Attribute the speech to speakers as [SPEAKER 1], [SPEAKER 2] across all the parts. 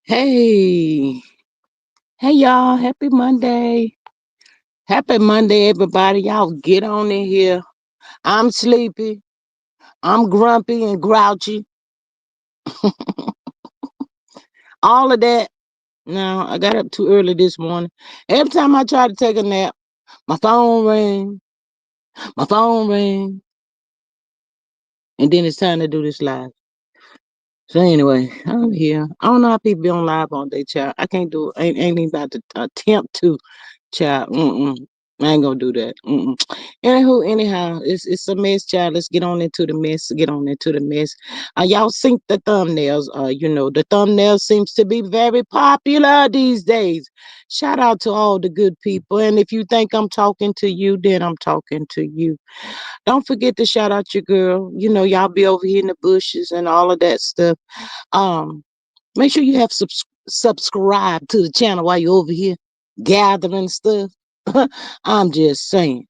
[SPEAKER 1] Hey, hey y'all, happy Monday. Happy Monday, everybody. Y'all get on in here. I'm sleepy. I'm grumpy and grouchy. All of that. No, I got up too early this morning. Every time I try to take a nap, my phone rang, my phone rang, and then it's time to do this live. So anyway, I'm here. I don't know how people be on live all day, child. I can't do it. Ain't even about to attempt to. Child, I ain't gonna do that. Anywho, anyhow, it's a mess, child. Let's get on into the mess. Get on into the mess. Y'all sync the thumbnails. The thumbnail seems to be very popular these days. Shout out to all the good people. And if you think I'm talking to you, then I'm talking to you. Don't forget to shout out your girl. Y'all be over here in the bushes and all of that stuff. Um, Make sure you have subscribe to the channel while you're over here gathering stuff. I'm just saying.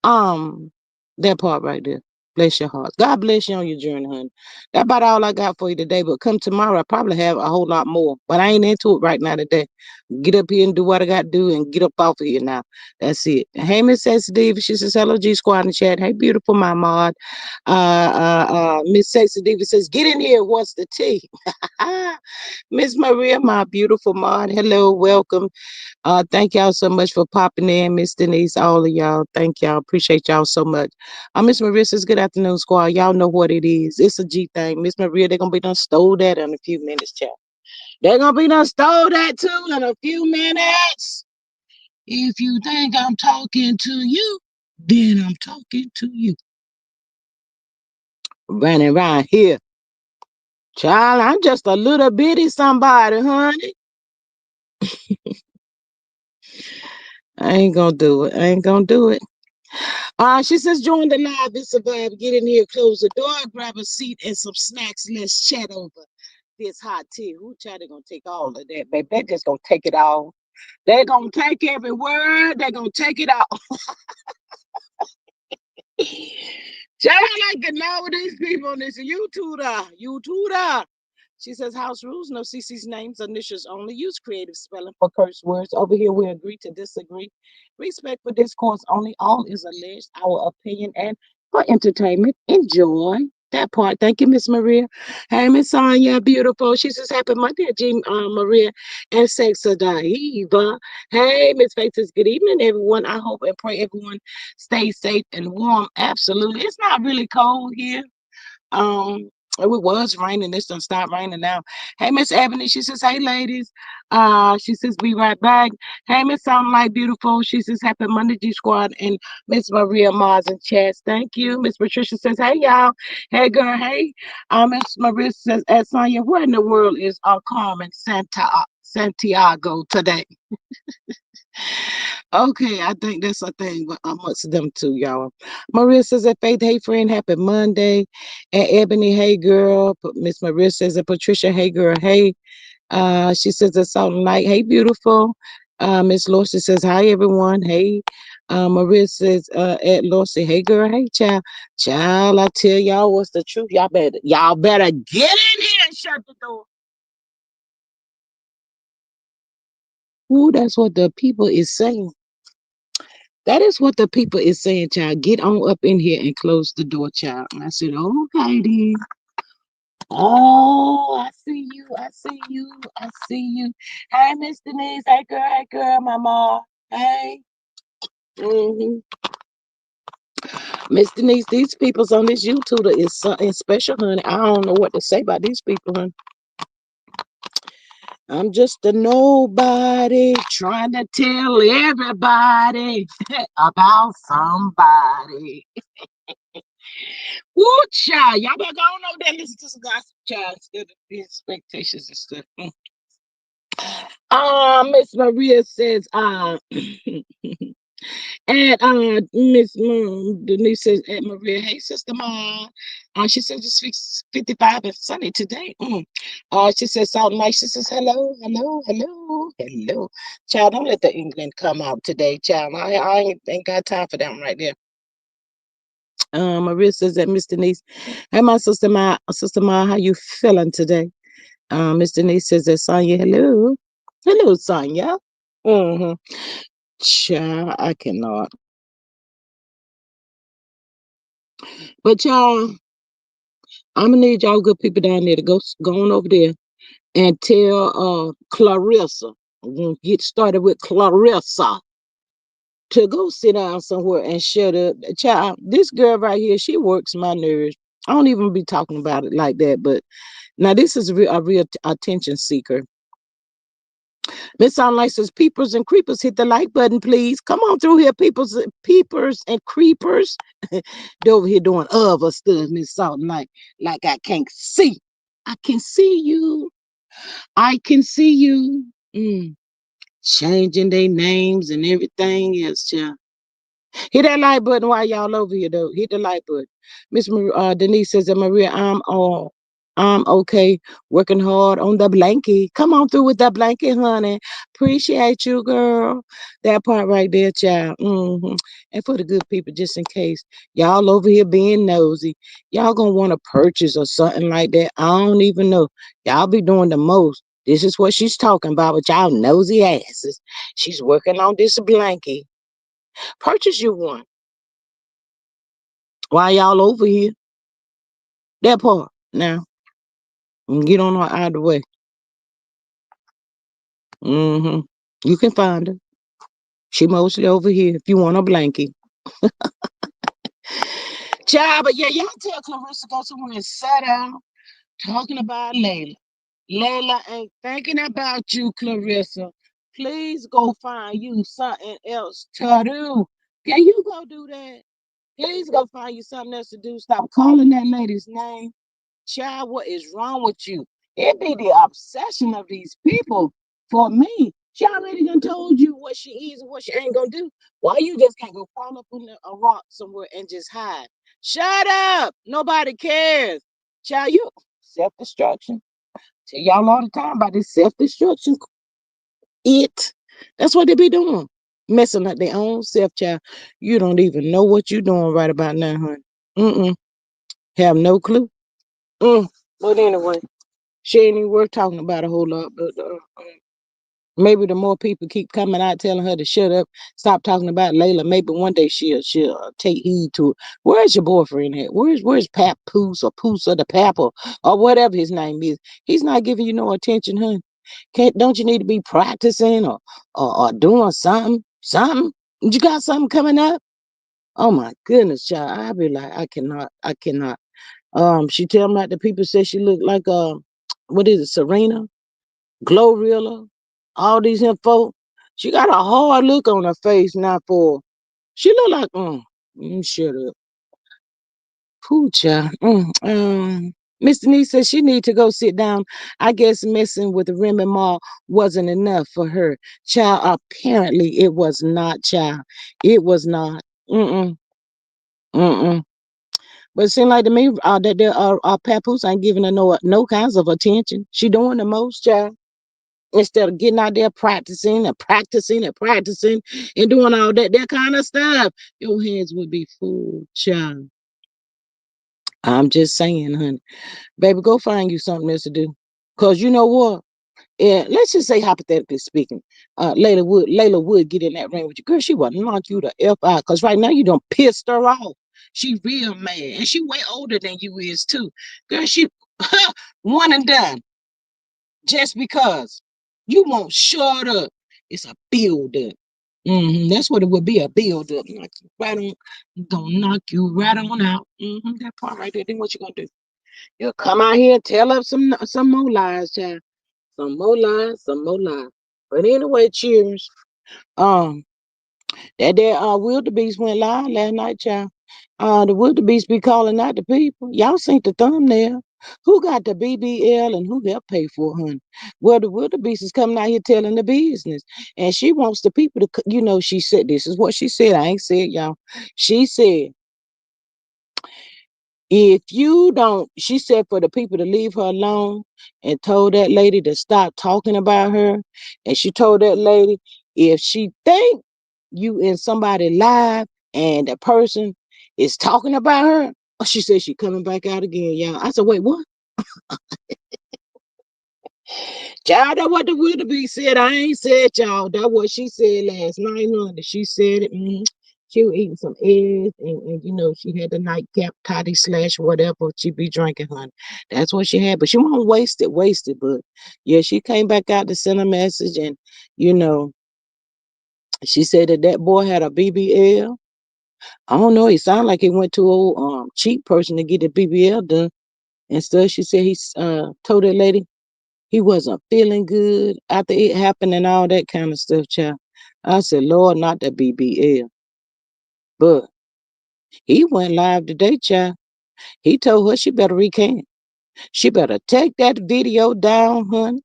[SPEAKER 1] Um, that part right there. Bless your heart. God bless you on your journey, honey. That's about all I got for you today. But come tomorrow, I probably have a whole lot more. But I ain't into it right now today. Get up here and do what I got to do and get up off of here now. That's it. Hey, Miss Sexy Diva. She says, hello, G Squad in the chat. Hey, beautiful, my mod. Miss Sexy Diva says, get in here. What's the tea? Miss Maria, my beautiful mod. Hello, welcome. Thank y'all so much for popping in, Miss Denise, all of y'all. Thank y'all. Appreciate y'all so much. Miss Maria says, good afternoon, squad. Y'all know what it is. It's a G thing. Miss Maria, they're gonna be done stole that in a few minutes, child. They're gonna be done stole that too in a few minutes. If you think I'm talking to you, then I'm talking to you. Running around here. Child, I'm just a little bitty somebody, honey. I ain't gonna do it. I ain't gonna do it. She says, join the live and survive. Get in here, close the door, grab a seat and some snacks. Let's chat over this hot tea. Who child they gonna take all of that, baby? They're just gonna take it all. They're gonna take every word, they're gonna take it all. Child, I like to know these people on this YouTuber. YouTuber. She says, house rules, no CC's names, initials only. Use creative spelling for curse words. Over here, we agree to disagree. Respect for discourse only. All is alleged, our opinion, and for entertainment. Enjoy that part. Thank you, Miss Maria. Hey, Miss Sonia, beautiful. She says, happy Monday, G Maria and Sexa Diva. Hey, Miss Faces, good evening, everyone. I hope and pray everyone stays safe and warm. Absolutely. It's not really cold here. Um, it was raining. It's done stop raining now. Hey, Miss Ebony. She says, hey, ladies. She says, be right back. Hey, Miss Sound Like Beautiful. She says, happy Monday, G Squad. And Miss Maria Mars and Chats. Thank you. Miss Patricia says, hey, y'all. Hey, girl. Hey. Miss Maria says, Sonia, where in the world is Carmen Santiago today? Okay, I think that's a thing amongst them two, y'all. Maria says that Faith, hey friend, happy Monday. And Ebony, hey girl. Miss Maria says that Patricia, hey girl, hey. She says that Salt and Light, hey beautiful. Miss Lorsey says hi everyone, hey. Maria says at Lorsey, hey girl, hey child. Child, I tell y'all what's the truth. Y'all better get in here and shut the door. Ooh, that's what the people is saying. That is what the people is saying, child. Get on up in here and close the door, child. And I said, okay, then. Oh, I see you. I see you. I see you. Hey, Miss Denise. Hey, girl, mama. Hey. hmm Miss Denise, these people's on this YouTube is something special, honey. I don't know what to say about these people, honey. I'm just a nobody trying to tell everybody about somebody. Woo, child. Y'all better go on over there and listen to some gospel, child, instead of the expectations and stuff. Miss Maria says, and Miss Denise says, at Maria, hey, Sister Mom. She says it's 55 and sunny today. She says, Salt Mike. She says, hello, hello, hello, hello. Child, don't let the England come out today, child. I ain't got time for that one right there. Maria says that Miss Denise, hey, my sister Ma, how you feeling today? Miss Denise says that Sonya, hello. Hello, Sonya. Mm-hmm. Child, I cannot. But y'all, I'm gonna need y'all good people down there to go on over there and tell Clarissa. We're gonna get started with Clarissa to go sit down somewhere and shut up. Child, this girl right here, she works my nerves. I don't even be talking about it like that, but now this is a real attention seeker. Miss Online says, peepers and creepers, hit the like button, please. Come on through here, peepers and creepers. They over here doing other stuff, Miss Salt, like I can't see. I can see you. I can see you. Mm. Changing their names and everything else, child. Hit that like button while y'all over here, though. Hit the like button. Denise says that Maria, I'm okay. Working hard on the blanket. Come on through with that blanket, honey. Appreciate you, girl. That part right there, child. And for the good people, just in case y'all over here being nosy, y'all gonna want to purchase or something like that. I don't even know. Y'all be doing the most. This is what she's talking about with y'all nosy asses. She's working on this blanket. Purchase you one. While y'all over here, that part. Now, get on out of the way. hmm You can find her. She mostly over here if you want a blanket. Child, but yeah, y'all tell Clarissa go somewhere and sit down talking about Layla. Layla ain't thinking about you, Clarissa. Please go find you something else to do. Can you go do that? Please go find you something else to do. Stop calling that lady's name. Child, what is wrong with you? It be the obsession of these people. For me, she already done told you what she is and what she ain't gonna do. Why you just can't go crawl up on a rock somewhere and just hide? Shut up! Nobody cares. Child, you self-destruction. Tell y'all all the time about this self-destruction. It. That's what they be doing. Messing up their own self, child. You don't even know what you're doing right about now, honey. Mm-mm. Have no clue. Mm. But anyway. She ain't even worth talking about a whole lot, but maybe the more people keep coming out telling her to shut up, stop talking about Layla, maybe one day she'll take heed to it. Where's your boyfriend at? Where's Papoose or Poose or the Pap or whatever his name is? He's not giving you no attention, honey. Don't you need to be practicing or doing something? Something? You got something coming up? Oh my goodness, child. I be like, I cannot. She tell me that the people say she look like what is it, Serena, Glorilla, all these info. She got a hard look on her face now for. She look like shut up, poocha. Mr. Nee says she need to go sit down. I guess messing with Remy Ma wasn't enough for her. Child, apparently it was not, child. It was not. Mm-mm. Mm-mm. But it seemed like to me that there are Papoose ain't giving her no kinds of attention. She doing the most, child. Instead of getting out there practicing and practicing and practicing and doing all that kind of stuff, your hands would be full, child. I'm just saying, honey. Baby, go find you something else to do. Cause you know what? Yeah, let's just say hypothetically speaking, Layla would get in that ring with you. Girl, she would knock you the F out. Cause right now you done pissed her off. She real mad. And she way older than you is too. Girl, she one and done. Just because you won't shut up. It's a build up. That's what it would be, a build up. Knock you right on, gonna knock you right on out. That part right there. Then what you gonna do? You'll come out here and tell up some more lies, child. Some more lies, some more lies. But anyway, cheers. Um, that wildebeest went live last night, child. The wildebeest be calling out the people. Y'all seen the thumbnail. Who got the BBL and who they'll pay for, honey? Well, the wildebeest is coming out here telling the business. And she wants the people to, she said, this is what she said. I ain't said, y'all. She said, if you don't, she said for the people to leave her alone and told that lady to stop talking about her. And she told that lady, if she think you in somebody live and the person is talking about her, she said she coming back out again, y'all. I said, wait, what? Child, that what the wildebeest said. I ain't said, y'all. That what she said last night, honey. She said it. She was eating some eggs, and she had the nightcap toddy slash whatever she be drinking, honey. That's what she had. But she won't waste it. But yeah, she came back out to send a message, and you know, she said that boy had a BBL. I don't know. He sounded like he went to a cheap person to get the BBL done and stuff. She said he told that lady he wasn't feeling good after it happened and all that kind of stuff, child. I said, Lord, not the BBL. But he went live today, child. He told her she better recant. She better take that video down, honey,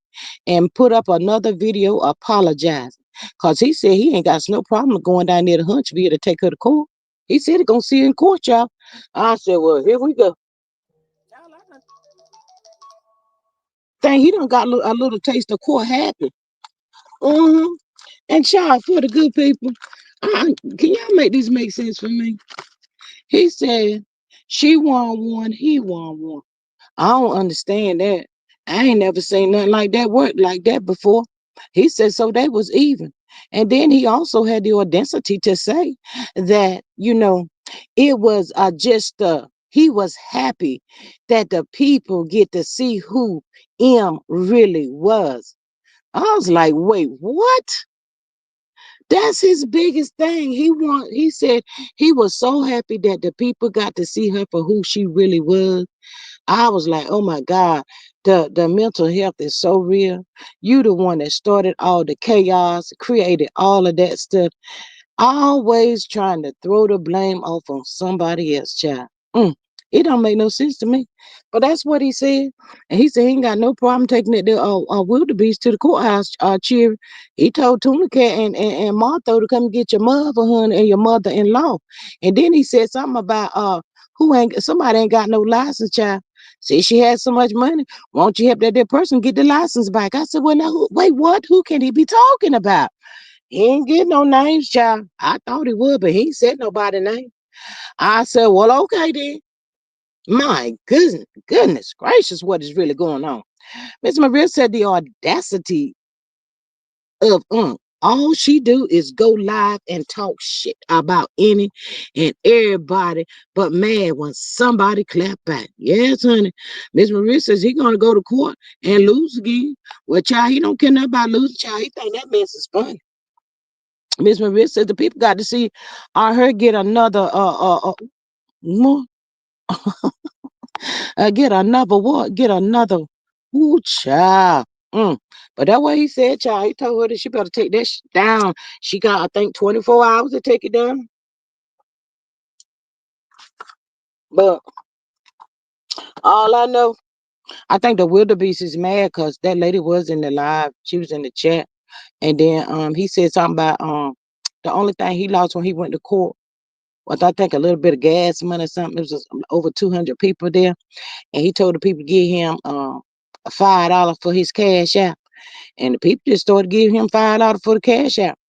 [SPEAKER 1] and put up another video apologizing. Because he said he ain't got no problem going down there to Huntsville to take her to court. He said he going to see her in court, y'all. I said, well, here we go. Dang, he done got a little taste of court happy. Mm-hmm. And child, for the good people, can y'all make this make sense for me? He said she won one, he won one. I don't understand that. I ain't never seen nothing like that work like that before. He said so they was even. And then he also had the audacity to say that, it was just he was happy that the people get to see who M really was. I was like, wait, what? That's his biggest thing. He said he was so happy that the people got to see her for who she really was. I was like, oh my God, the mental health is so real. You the one that started all the chaos, created all of that stuff. Always trying to throw the blame off on somebody else, child. It don't make no sense to me. But that's what he said. And he said he ain't got no problem taking it to wildebeest to the courthouse, cheer. He told Tuna Cat and Martha to come get your mother, honey, and your mother-in-law. And then he said something about somebody ain't got no license, child. See, she has so much money. Won't you help that person get the license back? I said, well, now, wait, what? Who can he be talking about? He ain't getting no names, child. I thought he would, but he ain't said nobody name. I said, well, okay then. My goodness gracious, what is really going on? Miss Maria said the audacity of all she do is go live and talk shit about any and everybody, but mad when somebody clap back. Yes, honey. Miss Maria says he gonna go to court and lose again. Well, child, he don't care nothing about losing, child. He think that mess is funny. Miss Maria said the people got to see her get another more get another what? Get another ooh child. But that what he said, child. He told her that she better take that down. She got, I think, 24 hours to take it down. But all I know, I think the wildebeest is mad because that lady was in the live. She was in the chat. And then he said something about the only thing he lost when he went to court was, I think, a little bit of gas money or something. It was just over 200 people there. And he told the people to give him $5 for his cash out. And the people just started giving him $5 for the cash out.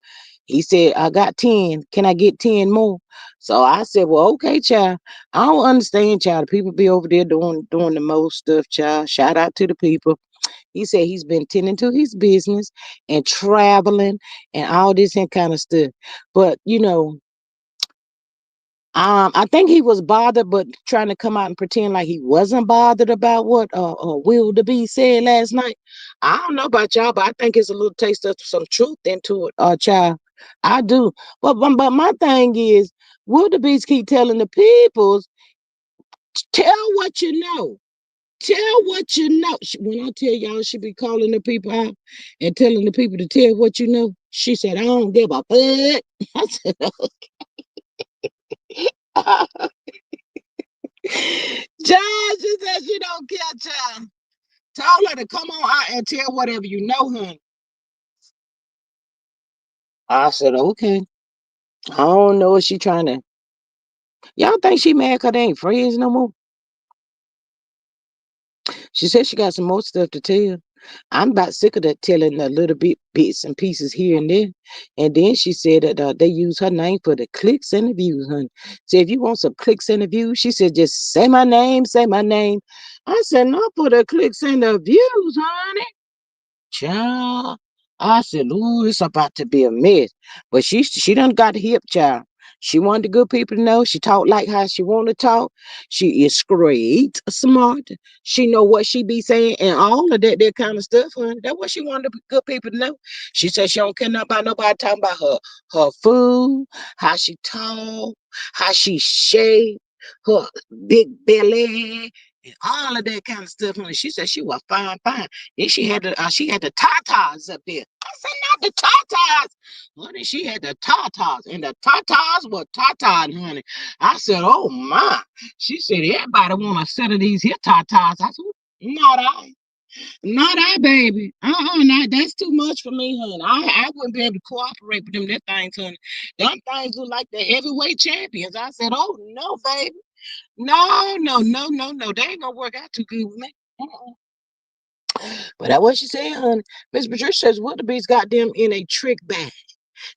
[SPEAKER 1] He said, I got 10. Can I get 10 more? So I said, well, okay, child. I don't understand, child. The people be over there doing the most stuff, child. Shout out to the people. He said he's been tending to his business and traveling and all this and kind of stuff. But I think he was bothered, but trying to come out and pretend like he wasn't bothered about what Will the Bee said last night. I don't know about y'all, but I think it's a little taste of some truth into it, child. I do. But my thing is, Will the Bees keep telling the peoples, tell what you know. Tell what you know. When I tell y'all, she be calling the people out and telling the people to tell what you know. She said, I don't give a fuck. I said, John, she said she don't care, child. Told her to come on out and tell whatever you know, honey. I said, okay. I don't know if she trying to. Y'all think she mad because they ain't friends no more? She said she got some more stuff to tell. I'm about sick of that telling a little bits and pieces here and there. And then she said that they use her name for the clicks and the views, honey. So if you want some clicks and the views, she said, just say my name, say my name. I said, not for the clicks and the views, honey. Child, I said, ooh, it's about to be a mess. But she done got the hip, child. She wanted the good people to know she talk like how she want to talk. She is great, smart. She know what she be saying and all of that kind of stuff, honey. That's what she wanted the good people to know. She said she don't care nothing about nobody talking about her food, how she talk, how she shape, her big belly, and all of that kind of stuff, honey. She said she was fine, fine. Then she had the tatas up there. I said, not the tatas. Honey, she had the tatas, and the tatas were tatas, honey. I said, oh my. She said, everybody want a set of these here tatas. I said, not I. Not I, baby. Not, that's too much for me, honey. I wouldn't be able to cooperate with them, that things, honey. Them things look like the heavyweight champions. I said, oh no, baby. No, no, no, no, no. They ain't gonna work out too good with me. Uh-uh. But that's what she said, honey. Miss Patricia says Wildebeest got them in a trick bag.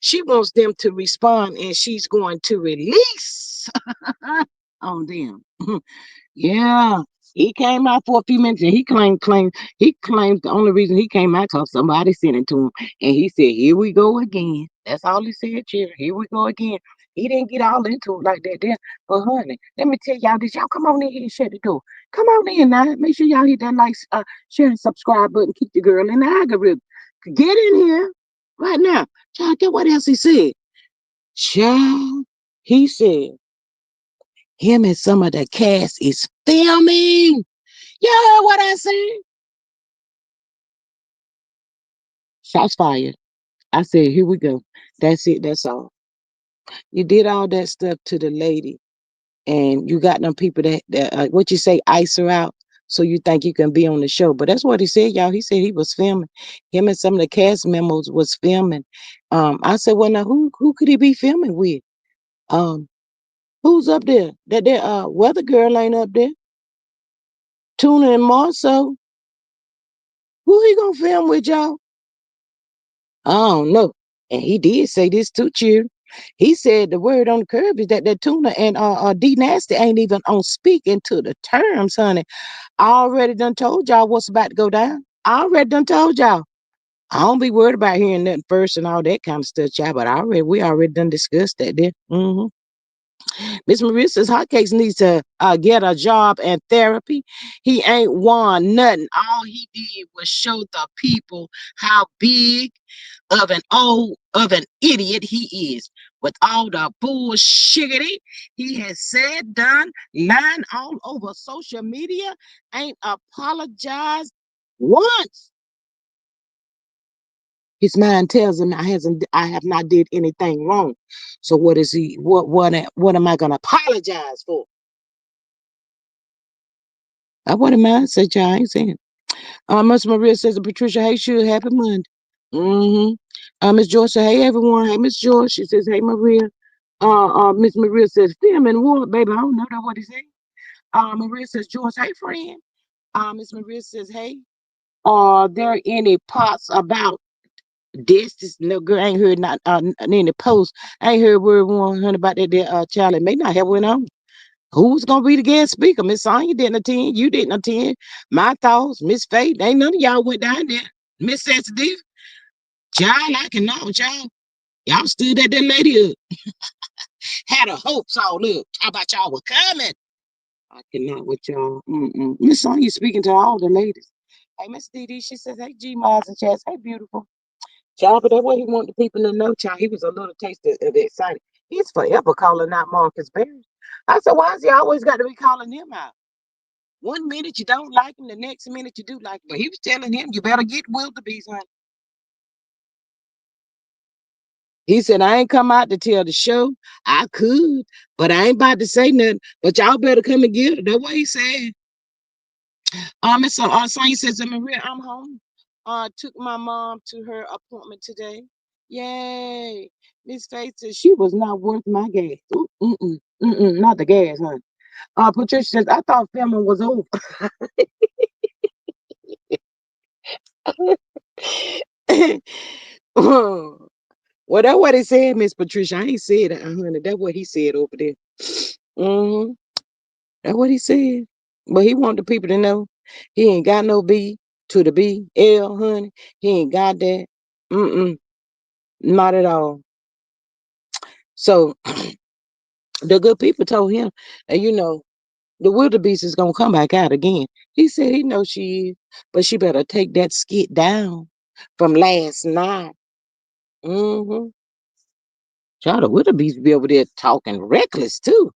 [SPEAKER 1] She wants them to respond and she's going to release on them. Yeah. He came out for a few minutes and he claimed the only reason he came out because somebody sent it to him. And he said, here we go again. That's all he said, Cherry. Here we go again. He didn't get all into it like that then. But honey, let me tell y'all this. Y'all come on in here and shut the door. Come on in now. Make sure y'all hit that like, share, and subscribe button. Keep the girl in the algorithm. Get in here right now. Child, get what else he said. Child, he said him and some of the cast is filming. You heard what I said? Shots fired. I said, here we go. That's it. That's all. You did all that stuff to the lady, and you got them people that what you say, ice her out, so you think you can be on the show. But that's what he said, y'all. He said he was filming. Him and some of the cast members was filming. I said, well, now who could he be filming with? Um, who's up there? That weather girl ain't up there. Tuna and Marso. Who he gonna film with, y'all? I don't know. And he did say this too, Cheer. He said the word on the curb is that Tuna and D Nasty ain't even on speaking to the terms, honey. I already done told y'all what's about to go down. I already done told y'all. I don't be worried about hearing nothing first and all that kind of stuff, y'all. But we already done discussed that there. Miss Maria says Hotcakes needs to get a job and therapy. He ain't won nothing. All he did was show the people how big of an idiot he is. With all the bullshiggity he has said, done, lying all over social media, ain't apologized once. His mind tells him I have not did anything wrong. So what is he? What am I gonna apologize for? I wouldn't mind, said y'all. I ain't saying. Miss Maria says, Patricia, hey, sure, happy Monday. Mm-hmm. Miss George said, hey, everyone. Hey, Miss George. She says, hey, Maria. Miss Maria says, film and war, baby. I don't know that what he said. Maria says, George, hey, friend. Miss Maria says, hey, are there any parts about this? This little girl ain't heard not any post. I ain't heard word 100 about that child. It may not have went on. Who's gonna be the guest speaker? Miss Sonya didn't attend. You didn't attend. My thoughts, Miss Faith. Ain't none of y'all went down there. Miss Sensitive. Child, I cannot with y'all. Y'all stood at that lady up. Had her hopes all up. How about y'all were coming? I cannot with y'all. Miss Sonya speaking to all the ladies. Hey, Miss Dee Dee, she says, hey, G Miles and Chaz. Hey, beautiful. Child, but that's what he wanted the people to know, child. He was a little taste of excited. He's forever calling out Marcus Berry. I said, why has he always got to be calling him out? One minute you don't like him, the next minute you do like him. But he was telling him, you better get wildebeest, honey. He said, I ain't come out to tell the show. I could, but I ain't about to say nothing. But y'all better come and get it. That's what he said. And so Sonya says, Maria, I'm home. Took my mom to her appointment today. Yay. Miss Faith says she was not worth my gas. Not the gas, honey. Patricia says, I thought filming was over. Well, that's what he said, Miss Patricia. I ain't said that, honey. That's what he said over there. Mm-hmm. That's what he said. But he wanted the people to know he ain't got no beef. to the B, L, honey. He ain't got that. Mm-mm, not at all. So the good people told him, and the wildebeest is gonna come back out again. He said he knows she is, but she better take that skit down from last night. Mm-hmm. Child, the wildebeest be over there talking reckless too.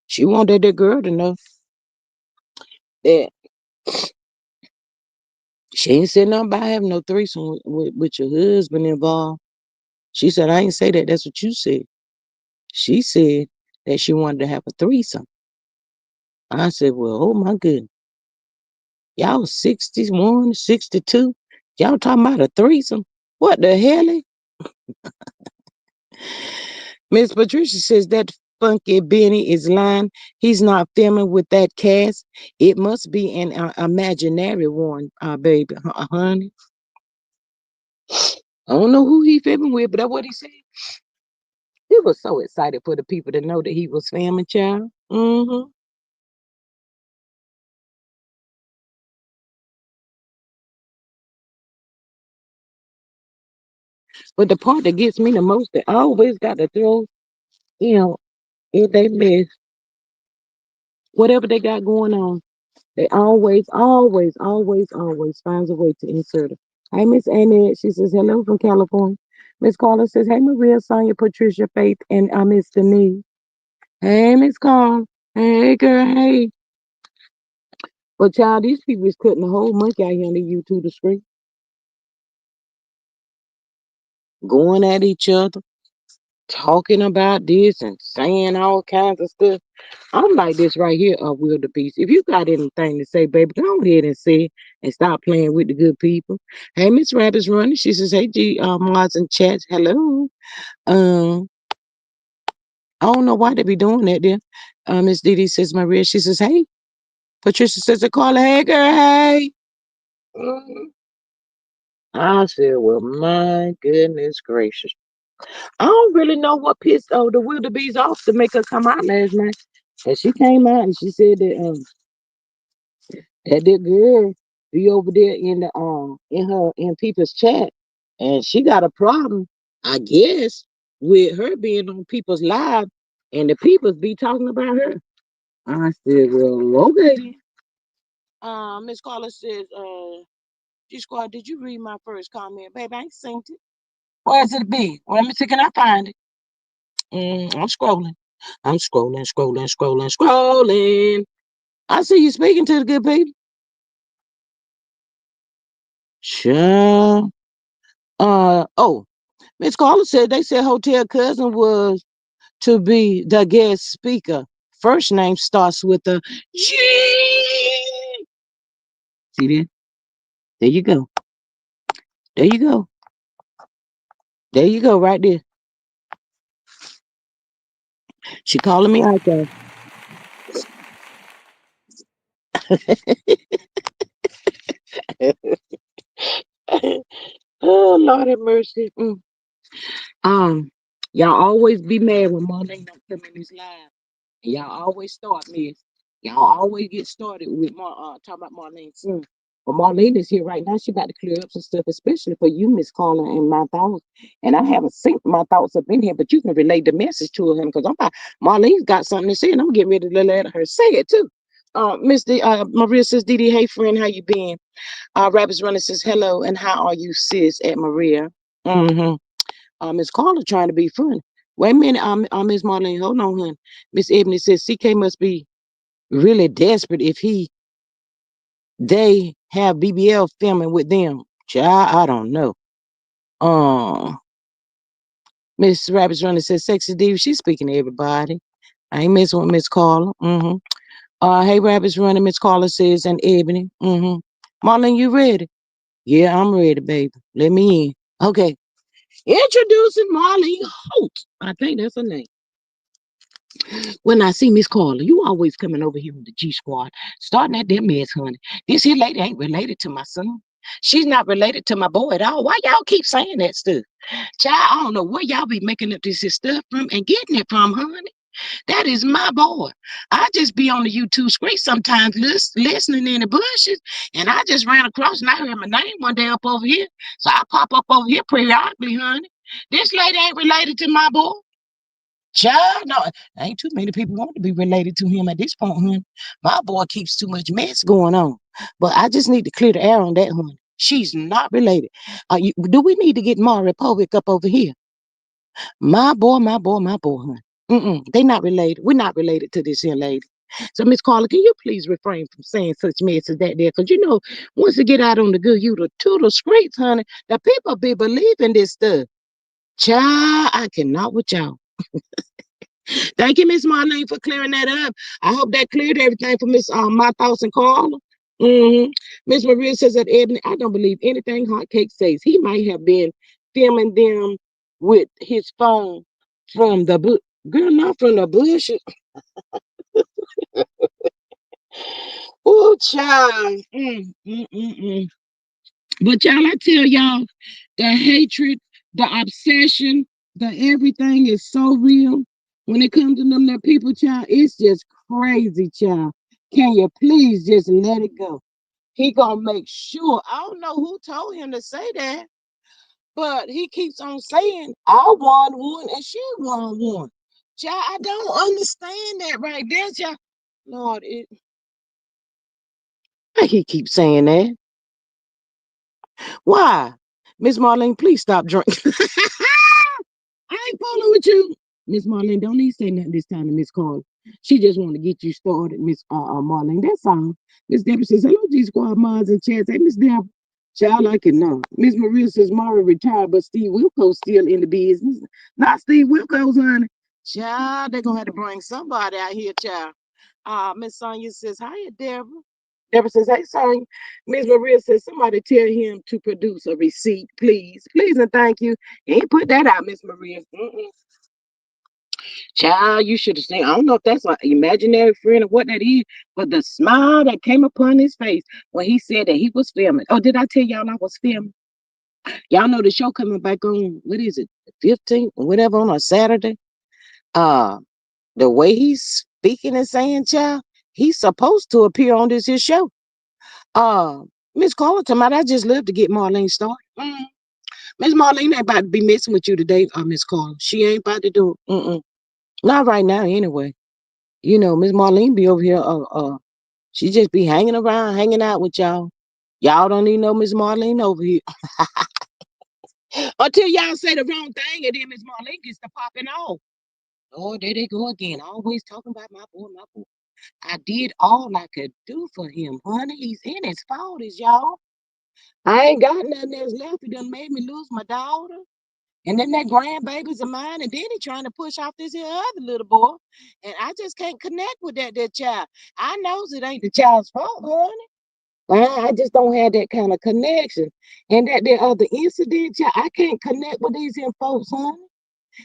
[SPEAKER 1] She wanted that girl to know that she ain't said nothing about having no threesome with your husband involved. She said, I ain't say that. That's what you said. She said that she wanted to have a threesome. I said, well, oh my goodness. Y'all 61, 62. Y'all talking about a threesome? What the hell? Miss Patricia says that Funky Benny is lying. He's not filming with that cast. It must be an imaginary one, baby, honey. I don't know who he filming with, but that's what he said. He was so excited for the people to know that he was filming, child. Mm-hmm. But the part that gets me the most, they always got to throw, you know, if they mess, whatever they got going on, they always finds a way to insert it. Hey, Miss Annette, she says, hello from California. Miss Carla says, hey, Maria, Sonia, Patricia, Faith, and Miss Denise. Hey, Miss Carla. Hey, girl, hey. But, child, these people is cutting the whole monkey out here on the YouTube the street, going at each other, talking about this and saying all kinds of stuff. I'm like this right here, wildebeest. If you got anything to say, baby, go ahead and say it and stop playing with the good people. Hey, Miss Rabbit's running. She says, hey, G, Mars and Chats, hello. Um, I don't know why they be doing that there. Miss Didi says, Maria, she says, hey. Patricia says, Carla, hey, girl, hey. Mhm. I said, well, my goodness gracious. I don't really know what pissed the wildebeest off to make her come out last night. And she came out and she said that girl be over there in people's chat, and she got a problem, I guess, with her being on people's live, and the peoples be talking about her. I said, well, okay then. Miss Carla says, G Squad, did you read my first comment? Baby, I ain't seen it. Where's it be? Well, let me see, can I find it? I'm scrolling. I'm scrolling. I see you speaking to the good people. Sure. Oh, Miss Carla said they said Hotel Cousin was to be the guest speaker. First name starts with a G. See there? There you go. There you go. There you go, right there. She calling me out there. Oh, Lord have mercy. Um, y'all always be mad when Marlene don't come in this live. And y'all always start me. Y'all always get started with talking about Marlene soon. But Marlene is here right now. She about to clear up some stuff, especially for you, Miss Carla, and my thoughts. And I haven't synced my thoughts up in here, but you can relay the message to him because Marlene's got something to say, and I'm getting ready to let her say it too. Maria says, Didi, hey friend, how you been? Rabbits Runner says, hello, and how are you, sis, at Maria? Mm-hmm. Miss Carla trying to be funny. Wait a minute, Miss Marlene, hold on, hun. Miss Ebony says CK must be really desperate if they have BBL filming with them. Child, I don't know. Uh, Miss Rabbit's Runner says Sexy Diva. She's speaking to everybody. I ain't messing with Miss Carla. Mm-hmm. Hey Rabbit's Running. Miss Carla says and Ebony. Mm-hmm. Marlene, you ready? Yeah, I'm ready, baby. Let me in. Okay. Introducing Marlene Holt. I think that's her name. When I see Miss Carla, you always coming over here with the G Squad, starting at that mess, honey. This here lady ain't related to my son. She's not related to my boy at all. Why y'all keep saying that stuff? Child, I don't know where y'all be making up this here stuff from and getting it from, honey. That is my boy. I just be on the YouTube screen sometimes listening in the bushes, and I just ran across and I heard my name one day up over here. So I pop up over here periodically, honey. This lady ain't related to my boy. Child, no, ain't too many people want to be related to him at this point, honey. My boy keeps too much mess going on. But I just need to clear the air on that, honey. She's not related. Do we need to get Maury Povich up over here? My boy, my boy, my boy, honey. They not related. We're not related to this young lady. So, Miss Carla, can you please refrain from saying such mess as that there? Because, once you get out on the good, to the streets, honey, the people be believing this stuff. Child, I cannot with y'all. Thank you, Miss Marlene, for clearing that up. I hope that cleared everything for Miss My Thoughts and Carla. Miss Maria says that Ebony, I don't believe anything Hot Cake says. He might have been filming them with his phone from the book. Girl, not from the bushes. Oh, child. But y'all, I tell y'all, the hatred, the obsession, the everything is so real. When it comes to them that people, child, it's just crazy, child. Can you please just let it go? He gonna make sure. I don't know who told him to say that, but he keeps on saying, I won one and she won one. Child, I don't understand that right there, child. Lord, he keeps saying that. Why? Miss Marlene, please stop drinking. I ain't fooling with you. Miss Marlene, don't even say nothing this time to Miss Carla. She just want to get you started, Miss Marlene. That's all. Miss Deborah says, hello, G Squad mods and chats. Hey, Miss Deborah. Child, like it now. Miss Maria says, Mara retired, but Steve Wilco's still in the business. Not Steve Wilco's, honey. Child, they're going to have to bring somebody out here, child. Miss Sonia says, hiya, Deborah. Deborah says, hey, Sonia. Miss Maria says, somebody tell him to produce a receipt, please. Please and thank you. He ain't put that out, Miss Maria. Child, you should have seen. I don't know if that's an imaginary friend or what that is, but the smile that came upon his face when he said that he was filming. Oh, did I tell y'all I was filming? Y'all know the show coming back on, what is it, 15th or whatever, on a Saturday? Uh, the way he's speaking and saying, child, he's supposed to appear on this here show. Uh, Miss Carla, tonight I just love to get Marlene started. Miss Marlene ain't about to be messing with you today, Miss Carla. She ain't about to do it. Not right now, anyway. Miss Marlene be over here. She just be hanging around, hanging out with y'all. Y'all don't even know Miss Marlene over here until y'all say the wrong thing, and then Miss Marlene gets to popping off. Oh, there they go again. Always talking about my boy, my boy. I did all I could do for him, honey. He's in his 40s, y'all. I ain't got nothing else left. He done made me lose my daughter. And then that grandbabies of mine, and then he trying to push off this here other little boy. And I just can't connect with that child. I knows it ain't the child's fault, honey. I just don't have that kind of connection. And that there other incident, child, I can't connect with these here folks, honey.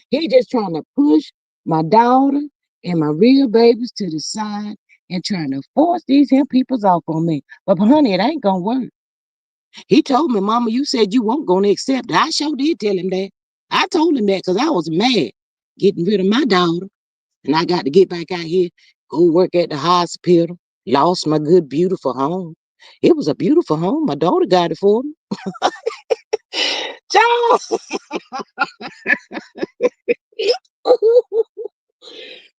[SPEAKER 1] He just trying to push my daughter and my real babies to the side and trying to force these here peoples off on me. But honey, it ain't gonna work. He told me, Mama, you said you weren't gonna accept it. I sure did tell him that. I told him that because I was mad getting rid of my daughter. And I got to get back out here, go work at the hospital, lost my good, beautiful home. It was a beautiful home. My daughter got it for me. Child.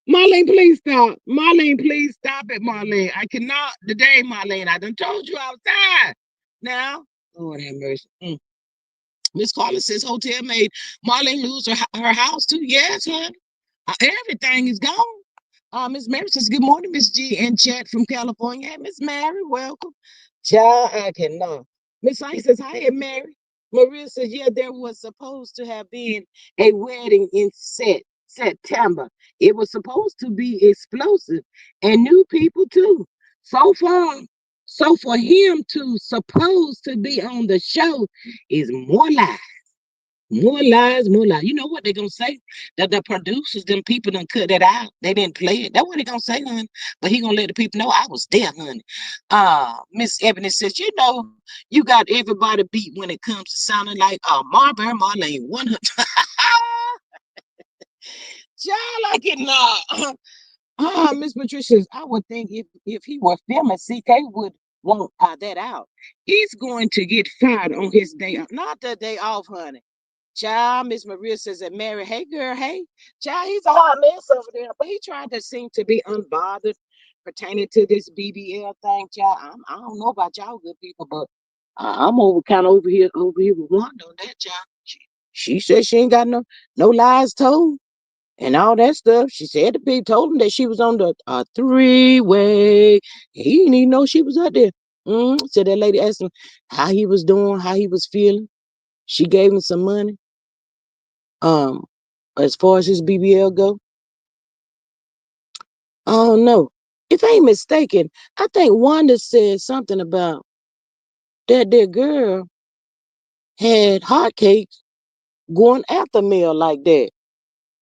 [SPEAKER 1] Marlene, please stop. Marlene, please stop it, Marlene. I cannot today, Marlene. I done told you outside. Now, Lord have mercy. Miss Carla says hotel maid Marlene lose her house too. Yes, honey. Everything is gone. Miss Mary says, good morning, Miss G and chat from California. Hey, Miss Mary, welcome. Child, I cannot. Miss I says, hi, Mary. Maria says, yeah, there was supposed to have been a wedding in September. It was supposed to be explosive and new people too. So far, so for him to supposed to be on the show is more lies. More lies, more lies. You know what they're gonna say? That the producers, them people done cut that out. They didn't play it. That's what they gonna say, honey. But he gonna let the people know I was there, honey. Miss Ebony says, you got everybody beat when it comes to sounding like Marbury Marlene 100. Child, I cannot. Miss Patricia, I would think if he were filming, CK would want that out. He's going to get fired on his day off. Not the day off, honey. Child, Miss Maria says that Mary, hey girl, hey. Child, he's a hot mess over there. But he tried to seem to be unbothered pertaining to this BBL thing, child. I don't know about y'all good people, but I'm over here with Wanda on that, child. She said she ain't got no lies told and all that stuff. She said the people told him that she was on the three-way. He didn't even know she was out there. So that lady asked him how he was doing, how he was feeling. She gave him some money. Um, as far as his BBL go, I don't know. If I ain't mistaken, I think Wanda said something about that their girl had hotcakes going after Mel like that.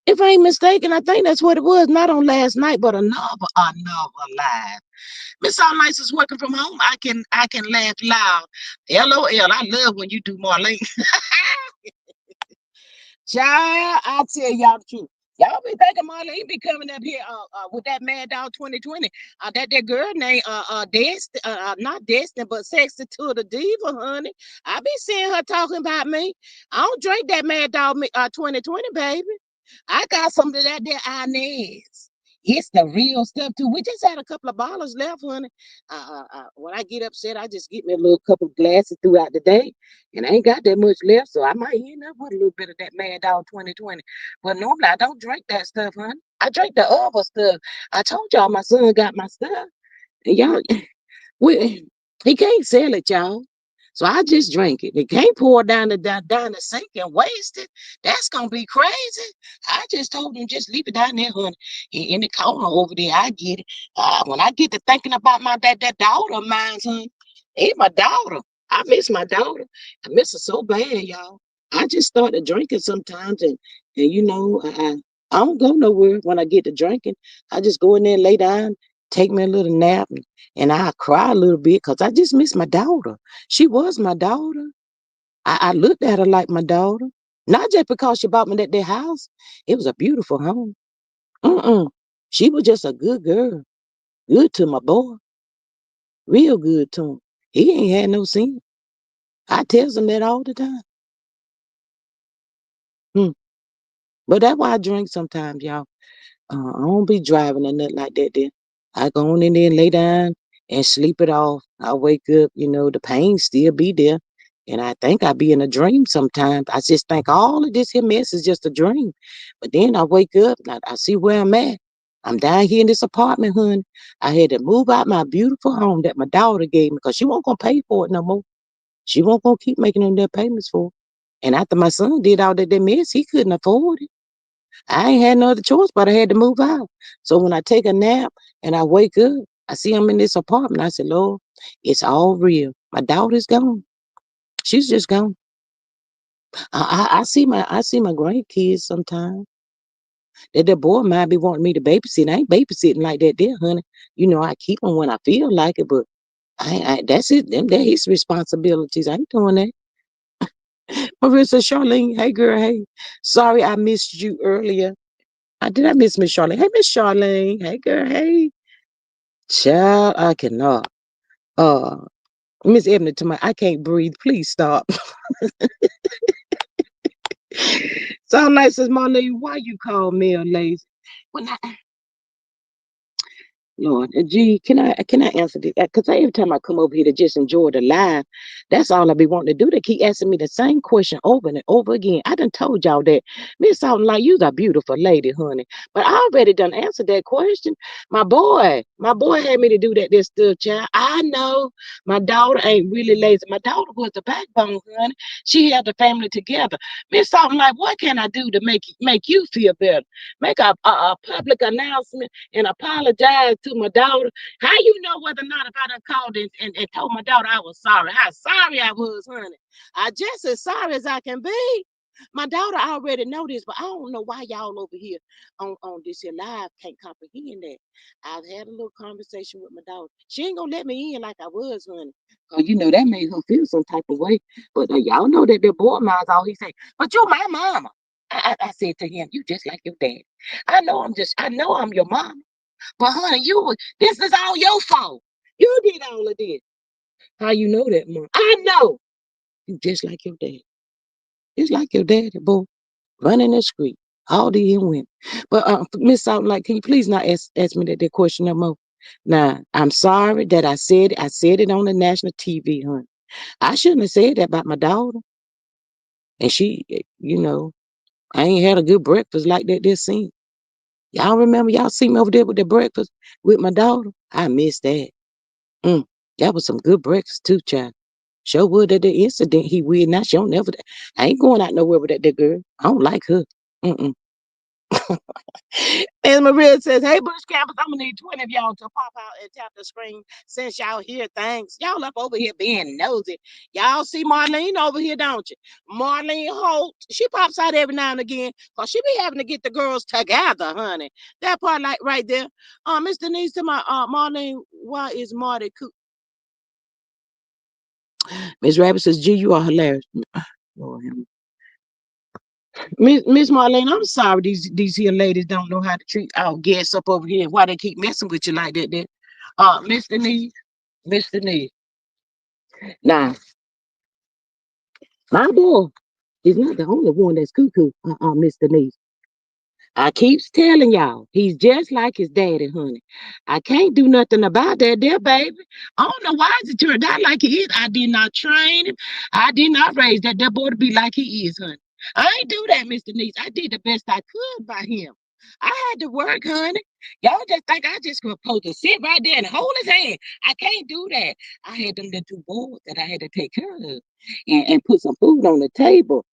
[SPEAKER 1] If I ain't mistaken, I think that's what it was. Not on last night, but another live. Miss All Nights is working from home. I can laugh loud. LOL. I love when you do Marlene. Child, I tell y'all the truth. Y'all be thinking Marlene be coming up here with that Mad Dog 2020. That girl named Destin, not Destin, but Sexy to the Diva, honey. I be seeing her talking about me. I don't drink that Mad Dog 2020, baby. I got some of that there Inez. It's the real stuff too. We just had a couple of bottles left, honey. When I get upset, I just get me a little couple of glasses throughout the day, and I ain't got that much left, so I might end up with a little bit of that Mad Dog 2020. But normally I don't drink that stuff, honey. I drink the other stuff. I told y'all my son got my stuff, and y'all we, he can't sell it, y'all. So I just drink it. He can't pour it down the sink and waste it. That's gonna be crazy. I just told him just leave it down there, honey, in the corner over there. I get it. When I get to thinking about my that daughter of mine, honey, ain't my daughter. I miss my daughter. I miss her so bad, y'all. I just started drinking sometimes, and I don't go nowhere when I get to drinking. I just go in there, lay down, take me a little nap, and I cry a little bit because I just miss my daughter. She was my daughter. I looked at her like my daughter. Not just because she bought me that house. It was a beautiful home. Mm-mm. She was just a good girl. Good to my boy. Real good to him. He ain't had no sin. I tells him that all the time. Hmm. But that's why I drink sometimes, y'all. I don't be driving or nothing like that then. I go on in there and lay down and sleep it off. I wake up, the pain still be there. And I think I be in a dream sometimes. I just think all of this here mess is just a dream. But then I wake up and I see where I'm at. I'm down here in this apartment, honey. I had to move out my beautiful home that my daughter gave me because she won't gonna pay for it no more. She won't gonna keep making them their payments for it. And after my son did all that mess, he couldn't afford it. I ain't had no other choice, but I had to move out. So when I take a nap and I wake up, I see I'm in this apartment. I said, Lord, it's all real. My daughter's gone. She's just gone. I see my grandkids sometimes. That boy might be wanting me to babysit. I ain't babysitting like that there, honey. I keep them when I feel like it, but that's it. That his responsibilities. I ain't doing that. Marissa, Charlene, hey girl, hey. Sorry I missed you earlier. Did I miss Miss Charlene? Hey, Miss Charlene. Hey, girl. Hey, child. I cannot. Uh, Miss Ebony, to my, I can't breathe. Please stop. So nice as Marlene. Why you call me a lazy? When I, Lord, gee, can I answer this? Because every time I come over here to just enjoy the live, that's all I be wanting to do. They keep asking me the same question over and over again. I done told y'all that Miss Something like you's a beautiful lady, honey. But I already done answered that question. My boy had me to do this stuff, child. I know my daughter ain't really lazy. My daughter was the backbone, honey. She held the family together. Miss Something like, what can I do to make you feel better? Make a public announcement and apologize to my daughter. How you know whether or not if I done called and told my daughter I was sorry? How sorry I was, honey. I just as sorry as I can be. My daughter already know this, but I don't know why y'all over here on this here live can't comprehend that. I've had a little conversation with my daughter. She ain't gonna let me in like I was, honey. Cause that made her feel some type of way. But y'all know that the boy minds all he say, but you my mama. I said to him, "You just like your dad. I know I'm your mom, but honey, this is all your fault. You did all of this. How you know that, mom? I know. You just like your dad. Just like your daddy, boy. Running the street. All these women. But Miss Salt, like, can you please not ask me that question no more? Now, I'm sorry that I said it. I said it on the national TV, honey. I shouldn't have said that about my daughter. And she, I ain't had a good breakfast like that this scene. Y'all remember y'all see me over there with the breakfast with my daughter? I missed that. Mm, that was some good breakfast too, child. Sure would that the incident he with now. She don't never. I ain't going out nowhere with that girl. I don't like her. Mm-mm. And Maria says, "Hey, Bush Campers, I'm gonna need 20 of y'all to pop out and tap the screen since y'all here. Thanks. Y'all up over here being nosy. Y'all see Marlene over here, don't you? Marlene Holt, she pops out every now and again because she be having to get the girls together, honey. That part, like right there. Miss Denise to my Marlene, why is Marty cool? Miss Rabbit says, G, you are hilarious. Lord, Miss Marlene, I'm sorry these here ladies don't know how to treat our guests up over here. Why they keep messing with you like that then? Miss Denise, Miss Denise. Now, my boy is not the only one that's cuckoo, Miss Denise. I keeps telling y'all, he's just like his daddy, honey. I can't do nothing about that there, baby. I don't know why it turned out like he is. I did not train him. I did not raise that boy to be like he is, honey. I ain't do that, Mr. Niece. I did the best I could by him. I had to work, honey. Y'all just think I just supposed to sit right there and hold his hand. I can't do that. I had them little two boys that I had to take care of and put some food on the table.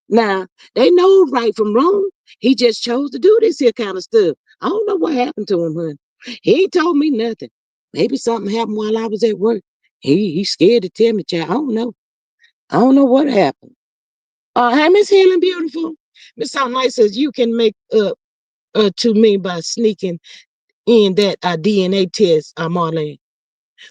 [SPEAKER 1] Now, they know right from wrong. He just chose to do this here kind of stuff. I don't know what happened to him, honey. He ain't told me nothing. Maybe something happened while I was at work. He's scared to tell me, child. I don't know. I don't know what happened. Hey, Miss Healing Beautiful. Miss Soundlight says you can make up to me by sneaking in that DNA test, Marlene.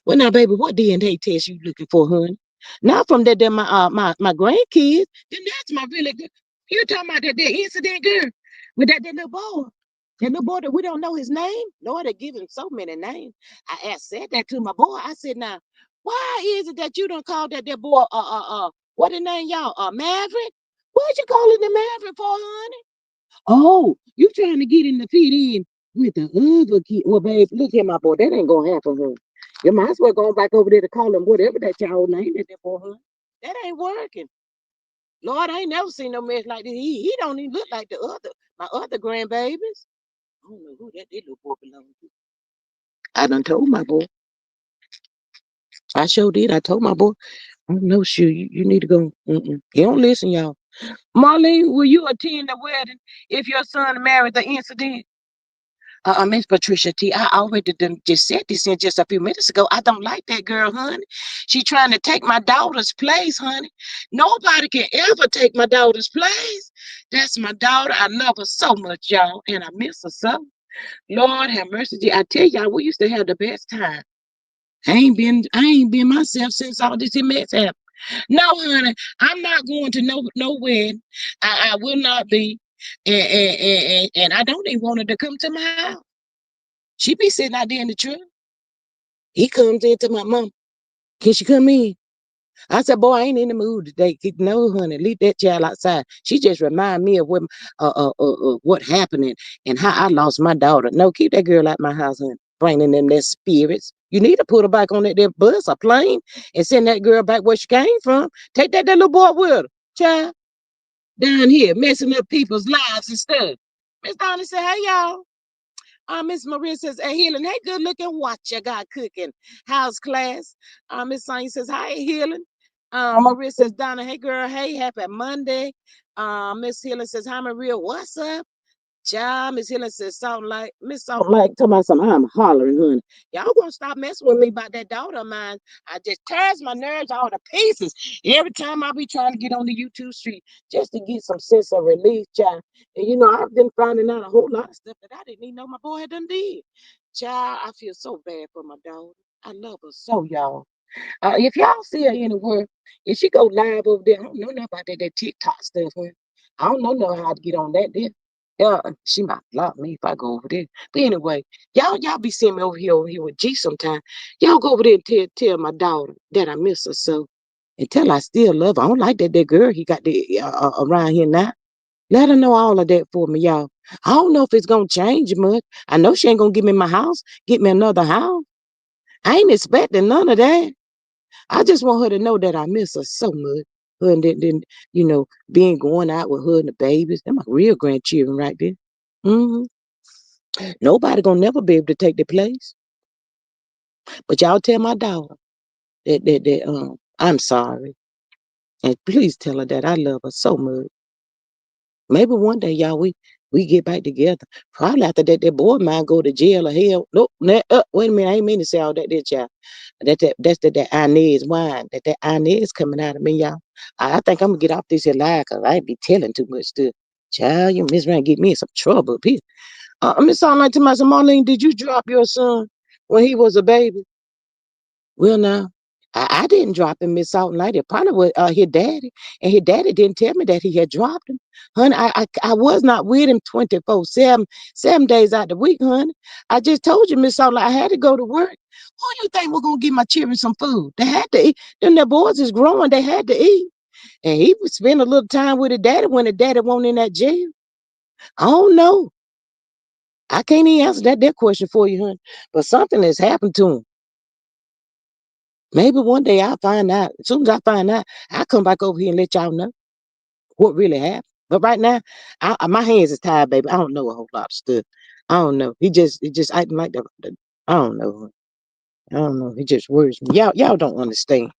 [SPEAKER 1] Well, now, baby, what DNA test you looking for, honey? Not from that, my grandkids. Then that's my really good. You talking about that incident, girl, with that little boy. That little boy that we don't know his name. Lord, they give him so many names. Said that to my boy. I said, now, why is it that you don't call that boy, what the name, y'all? Maverick? What you calling the Maverick for, honey? Oh, you trying to get him to fit in with the other kid. Well, babe, look here, my boy. That ain't gonna happen, honey. You might as well go back over there to call him whatever that y'all name is there for, honey. That ain't working. Lord, I ain't never seen no mess like this. He don't even look like my other grandbabies. I don't know who that little boy belongs to. I done told my boy. I sure did. I told my boy, I don't know, shoot, you need to go. Mm-mm. He don't listen, y'all. Marlene, will you attend the wedding if your son married the incident? Miss Patricia T, I already just said this in just a few minutes ago. I don't like that girl, honey. She trying to take my daughter's place, honey. Nobody can ever take my daughter's place. That's my daughter. I love her so much, y'all, and I miss her so. Lord have mercy. I tell y'all, we used to have the best time. I ain't been myself since all this mess happened. No, honey, I'm not going to no wedding. I will not be. And I don't even want her to come to my house. She be sitting out there in the truck. He comes into my mom. Can she come in? I said, boy, I ain't in the mood today. No, honey, leave that child outside. She just remind me of what happened and how I lost my daughter. No, keep that girl out my house, honey. Bringing them their spirits. You need to put her back on that there bus or plane and send that girl back where she came from. Take that little boy with her, child. Down here, messing up people's lives and stuff. Miss Donna said, hey, y'all. Miss Maria says, hey, Healing, hey, good looking, what you got cooking? How's class? Miss Sonia says, hi, Healing. Maria says, Donna, hey, girl, hey, happy Monday. Miss Healing says, hi, Maria, what's up? Child, Miss Healing says, something like, Miss Something like, talking about something, I'm hollering, honey. Y'all gonna stop messing with me about that daughter of mine. I just tears my nerves all to pieces every time I be trying to get on the YouTube street just to get some sense of relief, child. And I've been finding out a whole lot of stuff that I didn't even know my boy had done did. Child, I feel so bad for my daughter. I love her so, y'all. If y'all see her anywhere, if she go live over there, I don't know nothing about that TikTok stuff, huh? I don't know how to get on that there. Yeah, she might block me if I go over there. But anyway, y'all be seeing me over here with G sometime. Y'all go over there and tell my daughter that I miss her so. And tell her I still love her. I don't like that girl he got around here now. Let her know all of that for me, y'all. I don't know if it's gonna change much. I know she ain't gonna give me my house, get me another house. I ain't expecting none of that. I just want her to know that I miss her so much. Her and then, being going out with her and the babies. They're my real grandchildren right there. hmm Nobody gonna never be able to take their place. But y'all tell my daughter that I'm sorry. And please tell her that I love her so much. Maybe one day, y'all, we get back together. Probably after that boy might go to jail or hell. Nope. Wait a minute. I ain't mean to say all that, did y'all? That's that Inez wine. That Inez coming out of me, y'all. I think I'm gonna get off this here lie because I ain't be telling too much stuff. Child, you miss around get me in some trouble up here. Miss sound like to myself, Marlene, did you drop your son when he was a baby? Well, now, I didn't drop him, Miss Salt and Light. It probably was his daddy. And his daddy didn't tell me that he had dropped him. Honey, I was not with him 24/7, 7 days out the week, honey. I just told you, Miss Salt and Light, I had to go to work. Who you think was going to give my children some food? They had to eat. Then their boys is growing. They had to eat. And he would spend a little time with his daddy when the daddy won't in that jail. I don't know. I can't even answer that question for you, honey. But something has happened to him. Maybe one day I'll find out. As soon as I find out, I'll come back over here and let y'all know what really happened. But right now, my hands is tied, baby. I don't know a whole lot of stuff. I don't know. He just acting like I don't know. I don't know. He just worries me. Y'all don't understand.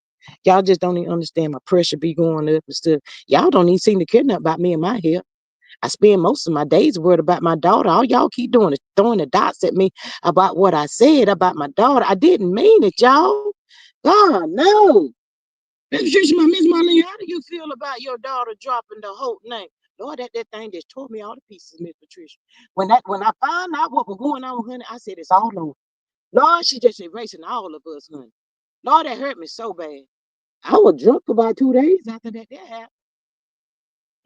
[SPEAKER 1] Y'all just don't even understand my pressure be going up and stuff. Y'all don't even seem to care nothing about me and my health. I spend most of my days worried about my daughter. All y'all keep doing is throwing the dots at me about what I said about my daughter. I didn't mean it, y'all. God, no. Excuse me, Miss Marlene, how do you feel about your daughter dropping the whole name? Lord, that thing just tore me all to pieces, Miss Patricia. When I found out what was going on, honey, I said it's all over. Lord, she just erasing all of us, honey. Lord, that hurt me so bad. I was drunk for about 2 days after that happened.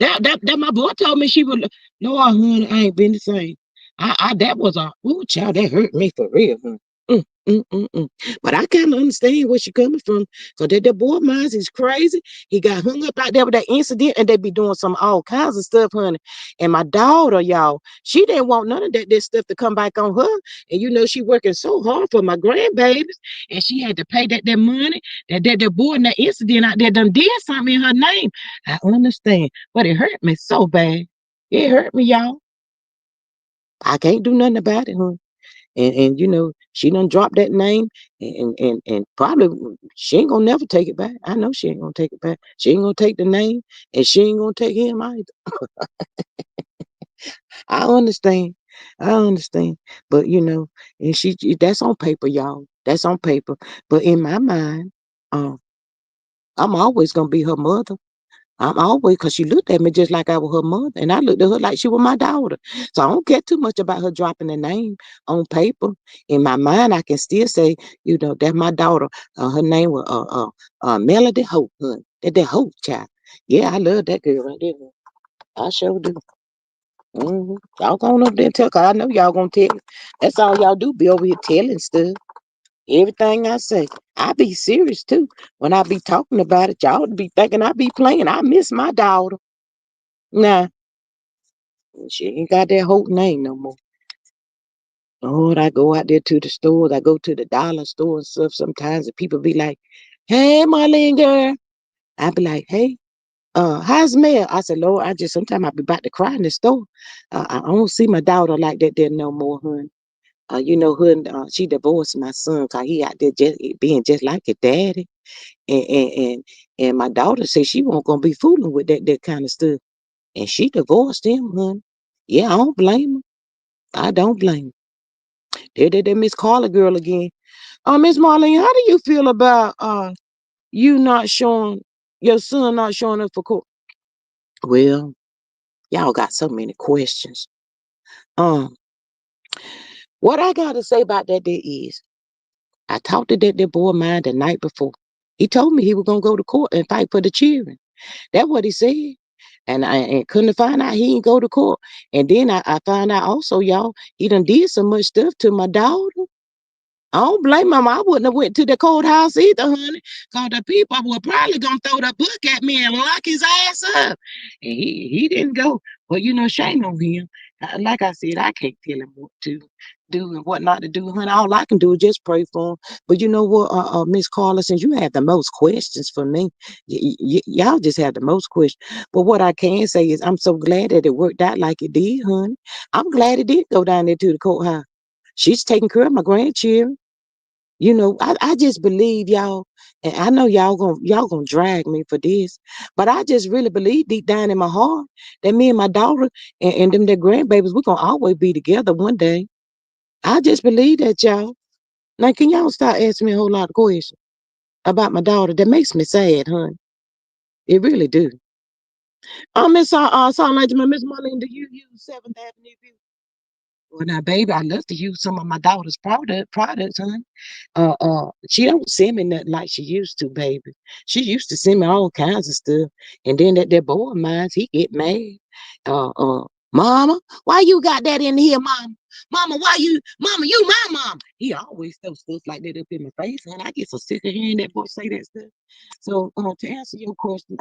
[SPEAKER 1] That my boy told me she would. No, honey, I ain't been the same. That was a ooh, child. That hurt me for real, honey. Mm. But I kind of understand where she coming from. Cause that boy of mine is crazy. He got hung up out there with that incident, and they be doing some all kinds of stuff, honey. And my daughter, y'all, she didn't want none of that stuff to come back on her. And she working so hard for my grandbabies, and she had to pay that money. That boy in that incident out there done did something in her name. I understand, but it hurt me so bad. It hurt me, y'all. I can't do nothing about it, huh? And she done dropped that name, and probably she ain't gonna never take it back. I know she ain't gonna take it back. She ain't gonna take the name, and she ain't gonna take him either. I understand. I understand. But and that's on paper, y'all. That's on paper. But in my mind, um, I'm always gonna be her mother. I'm always, because she looked at me just like I was her mother, and I looked at her like she was my daughter. So I don't care too much about her dropping the name on paper. In my mind, I can still say, that's my daughter. Her name was Melody Hope, hun. That Hope child. Yeah, I love that girl right there. I sure do. Y'all going up there and tell, 'cause I know y'all gonna tell. That's all y'all do, be over here telling stuff. Everything I say. I be serious too. When I be talking about it, y'all be thinking I be playing. I miss my daughter. Nah, she ain't got that whole name no more. Lord, I go out there to the stores. I go to the dollar store and stuff sometimes, and people be like, "Hey, Marlene girl." I be like, "Hey, how's Mel?" I said, "Lord, I just sometimes I be about to cry in the store. I don't see my daughter like that there no more, hun. Her she divorced my son because he out there just being just like his daddy, and my daughter said she won't gonna be fooling with that kind of stuff, and she divorced him, hun. Yeah, I don't blame her. I don't blame her. There, Miss Carla girl again. Miss Marlene, how do you feel about you not showing your son not showing up for court? Well, y'all got so many questions. Um, what I gotta say about that there is, I talked to that boy of mine the night before. He told me he was gonna go to court and fight for the children. That's what he said. And I couldn't find out he didn't go to court. And then I found out also, y'all, he done did so much stuff to my daughter. I don't blame him. I wouldn't have went to the courthouse either, honey. Cause the people were probably gonna throw the book at me and lock his ass up. And he didn't go. But shame on him. Like I said, I can't tell him what to do and what not to do, honey. All I can do is just pray for him. But you know what, Miss Carla, since you have the most questions for me, y'all just have the most questions. But what I can say is I'm so glad that it worked out like it did, honey. I'm glad it did go down there to the courthouse. She's taking care of my grandchildren. I just believe y'all, and I know y'all gonna drag me for this, but I just really believe deep down in my heart that me and my daughter and them their grandbabies, we're gonna always be together one day. I just believe that, y'all. Now can y'all start asking me a whole lot of questions about my daughter? That makes me sad, honey. It really do. Miss Miss Marlene, do you use Seventh Avenue View? Well, now, baby, I love to use some of my daughter's products, honey. She don't send me nothing like she used to, baby. She used to send me all kinds of stuff, and then that boy of mine, he get mad. Mama, why you got that in here, mama? Mama, you my mom. He always throw stuff like that up in my face, and I get so sick of hearing that boy say that stuff. So, to answer your question,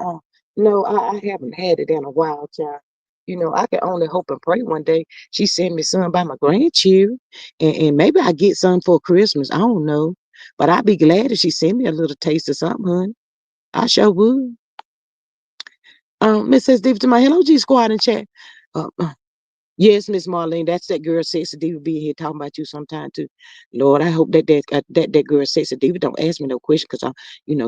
[SPEAKER 1] no, I haven't had it in a while, child. I can only hope and pray one day she send me some by my grandchildren, and maybe I get some for Christmas. I don't know, but I'd be glad if she send me a little taste of something, honey. I sure would. Mrs. Diva to my Hello G Squad and chat. Uh, uh, yes, Miss Marlene, that's that girl Sexy Diva be here talking about you sometime too. Lord, I hope that girl Sexy Diva don't ask me no question because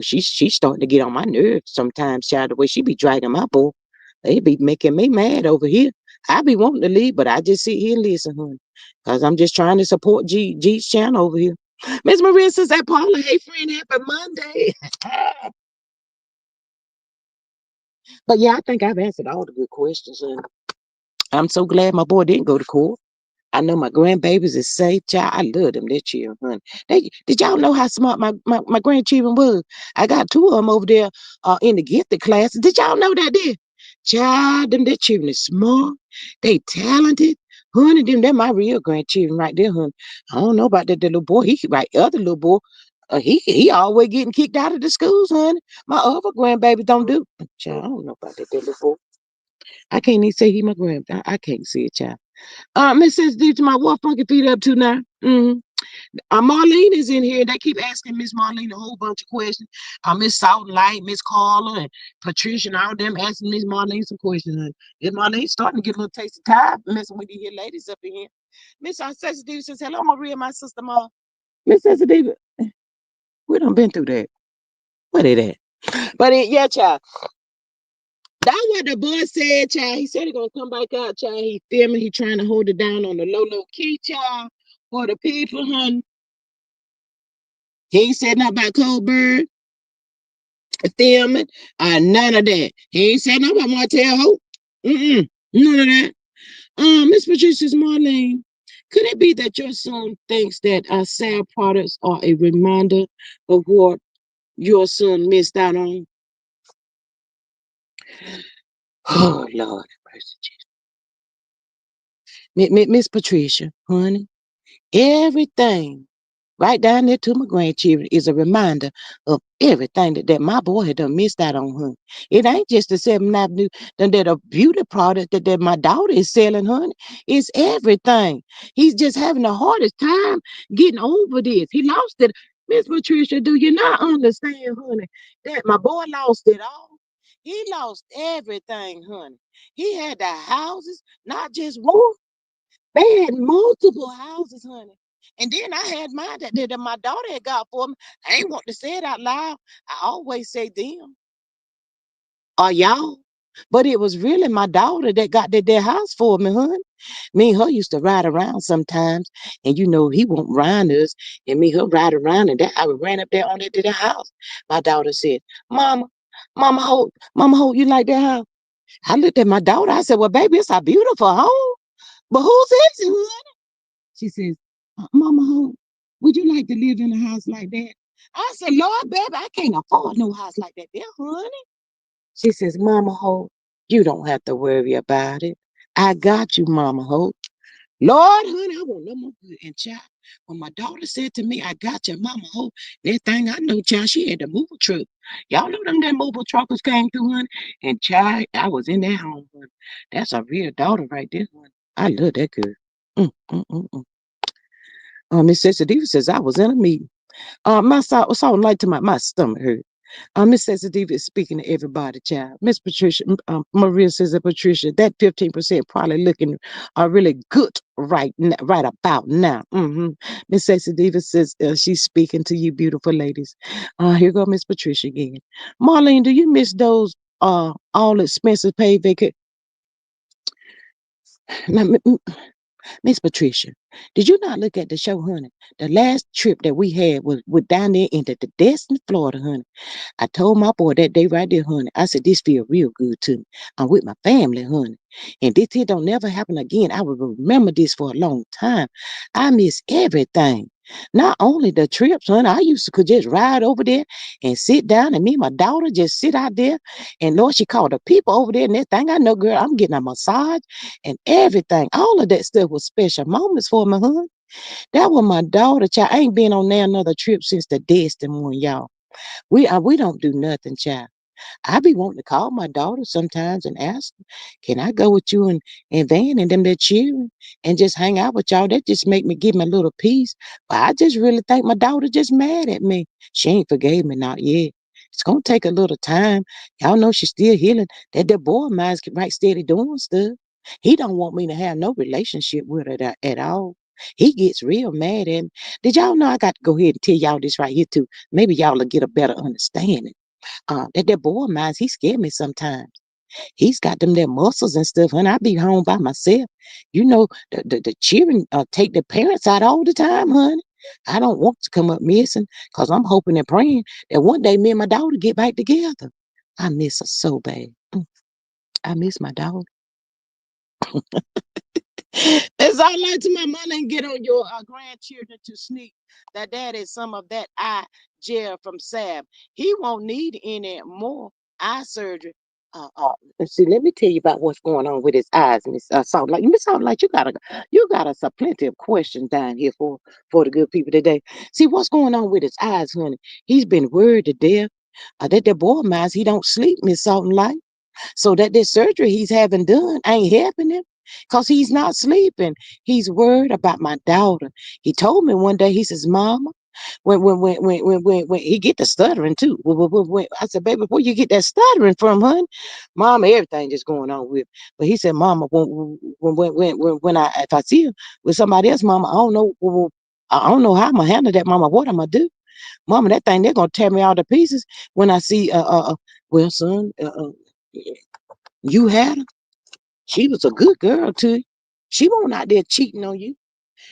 [SPEAKER 1] she's starting to get on my nerves sometimes, child. The way she be dragging my boy, they be making me mad over here. I be wanting to leave, but I just sit here and listen, honey, because I'm just trying to support G's channel over here. Miss Maria says that Paula, hey friend, happy Monday. But yeah, I think I've answered all the good questions, and I'm so glad my boy didn't go to court. I know my grandbabies is safe, child. I love them this year, honey. Did y'all know how smart my grandchildren was? I got two of them over there in the gifted class. Did y'all know that, did? Child, them their children is smart. They talented. Honey, they're my real grandchildren right there, honey. I don't know about that little boy. He right, other little boy. He always getting kicked out of the schools, honey. My other grandbaby don't do. Child, I don't know about that little boy. I can't even say he my grand. I can't see it, child. Miss Sensitive to my what funky feet up to now? Marlene is in here. They keep asking Miss Marlene a whole bunch of questions. Miss Salt Light, Miss Carla, and Patricia, and all them asking Miss Marlene some questions. And Miss Marlene's starting to get a little taste of time messing with these here ladies up in here. Miss Sensitive says, hello, Maria, my sister, Ma. Miss Sensitive, we done been through that. What is that? But yeah, child. That's what the boy said, child. He said he gonna come back out, child. He filming. He trying to hold it down on the low key, child, for the people, honey. He ain't said nothing about Coldbird filming. None of that. He ain't said nothing about Martell Hope. None of that. Miss Patricia's Marlene. Could it be that your son thinks that our sad products are a reminder of what your son missed out on? Oh Lord, Miss Patricia, honey, everything right down there to my grandchildren is a reminder of everything that my boy had done missed out on, honey. It ain't just the 7th Avenue, that a beauty product that my daughter is selling, honey. It's everything. He's just having the hardest time getting over this. He lost it. Miss Patricia, do you not understand, honey, that my boy lost it all? He lost everything, honey. He had the houses, not just one. They had multiple houses, honey. And then I had mine that my daughter had got for me. I ain't want to say it out loud. I always say them or y'all. But it was really my daughter that got their house for me, honey. Me and her used to ride around sometimes. And he won't ride us. And me, her ride around. And that I ran up there on it to the house. My daughter said, Mama, Mama Hope, you like that house? I looked at my daughter. I said, well, baby, it's a beautiful home. But whose is it? She says, Mama Hope, would you like to live in a house like that? I said, Lord, baby, I can't afford no house like that there, honey. She says, Mama Hope, You don't have to worry about it. I got you, Mama Hope. Lord, honey, I want no more good. And child, when my daughter said to me, I got your Mama Hope, that thing I know, child, she had the mobile truck. Y'all know them that mobile truckers came through, honey. And child, I was in that home, honey. That's a real daughter right there, honey. I love that girl. Mm, mm, mm, mm. Miss Sister Diva says I was in a meeting. My sound like to my stomach hurt. Miss Sensitive is speaking to everybody, child. Miss Patricia, Maria says that Patricia, that 15% probably looking really good right about now. Miss Sensitive says she's speaking to you, beautiful ladies. Here go Miss Patricia again. Marlene, do you miss those all expenses paid vacation? Miss Patricia, did you not look at the show, honey? The last trip that we had was down there into the Destin, Florida, honey. I told my boy that day right there, honey. I said, this feel real good to me. I'm with my family, honey. And this here don't never happen again. I will remember this for a long time. I miss everything. Not only the trips, honey. I used to could just ride over there and sit down and me and my daughter just sit out there. And Lord, she called the people over there and that thing. I know, girl, I'm getting a massage and everything. All of that stuff was special moments for me, honey. That was my daughter, child. I ain't been on there another trip since the Destin one, y'all. We don't do nothing, child. I be wanting to call my daughter sometimes and ask, can I go with you and Van and them that cheering and just hang out with y'all? That just make me give me a little peace. But I just really think my daughter just mad at me. She ain't forgave me not yet. It's gonna take a little time. Y'all know she's still healing. That boy of mine's right steady doing stuff. He don't want me to have no relationship with her at all. He gets real mad at me. Did y'all know I got to go ahead and tell y'all this right here too? Maybe y'all will get a better understanding. That boy of mine, he scared me sometimes. He's got them there muscles and stuff, and I be home by myself. You know, the children take their parents out all the time, honey. I don't want to come up missing because I'm hoping and praying that one day me and my daughter get back together. I miss her so bad. I miss my daughter. That's all I like to my mother and get on your grandchildren to sneak that daddy some of that eye gel from Sab. He won't need any more eye surgery. Let's see, let me tell you about what's going on with his eyes, Miss Sound like you got us a plenty of questions down here for the good people today. See what's going on with his eyes, honey. He's been worried to death. That boy of mine, he don't sleep, Miss Salt and Light. So that this surgery he's having done ain't helping him because he's not sleeping. He's worried about my daughter. He told me one day, he says, Mama, when he get the stuttering too. I said, baby, where you get that stuttering from, hun? Mama, everything just going on with. But he said, Mama, when I if I see him with somebody else, Mama, I don't know how I'm gonna handle that, Mama. What I'm gonna do? Mama, that thing they're gonna tear me all to pieces when I see well, son, you had her. She was a good girl to you. She wasn't out there cheating on you.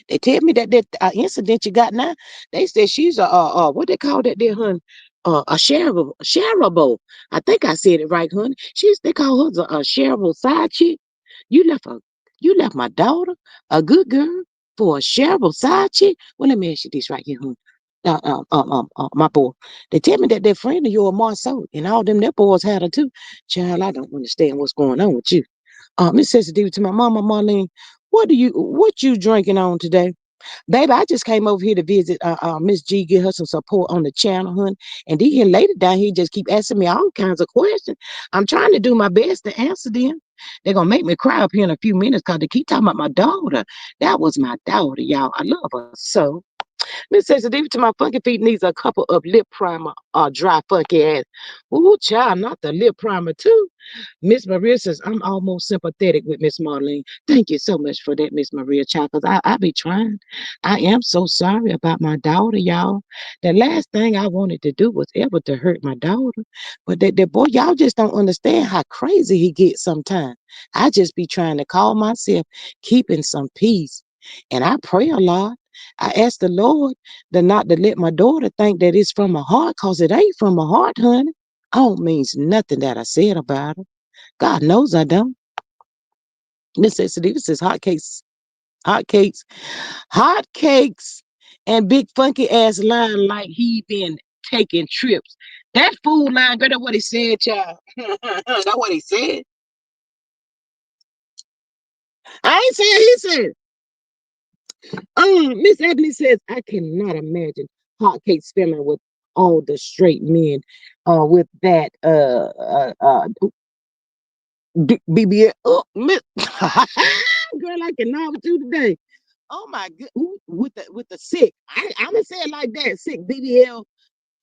[SPEAKER 1] They tell me that incident you got now. They said she's a what they call that there, hun? A shareable. I think I said it right, hun. They call her a shareable side chick. You left a you left my daughter, a good girl, for a shareable side chick. Well, let me ask you this right here, hun. My boy. They tell me that their friend of yours, Marceau, and all them their boys had her too. Child, I don't understand what's going on with you. Miss Sensitive to my mama, Marlene. What you drinking on today? Baby, I just came over here to visit Miss G, get her some support on the channel, hun. And these here lady down here just keep asking me all kinds of questions. I'm trying to do my best to answer them. They're gonna make me cry up here in a few minutes because they keep talking about my daughter. That was my daughter, y'all. I love her so. Miss Sensitive to my funky feet needs a couple of lip primer or dry funky ass. Ooh, child, not the lip primer too. Miss Maria says, I'm almost sympathetic with Miss Marlene. Thank you so much for that, Miss Maria Child, because I be trying. I am so sorry about my daughter, y'all. The last thing I wanted to do was ever to hurt my daughter. But that boy, y'all just don't understand how crazy he gets sometimes. I just be trying to call myself keeping some peace. And I pray a lot. I ask the Lord to not to let my daughter think that it's from my heart, because it ain't from my heart, honey. I don't means nothing that I said about her. God knows I don't. Necessity. This is hotcakes, hotcakes, and big funky ass line like he been taking trips. That fool line, girl, that's what he said, child. That's what he said. I ain't saying he said. Miss Ebony says, I cannot imagine hotcakes spelling with all the straight men with that BBL. Oh, Miss girl, I cannot with you today. Oh my god, with the sick. I'm gonna say it like that. Sick BBL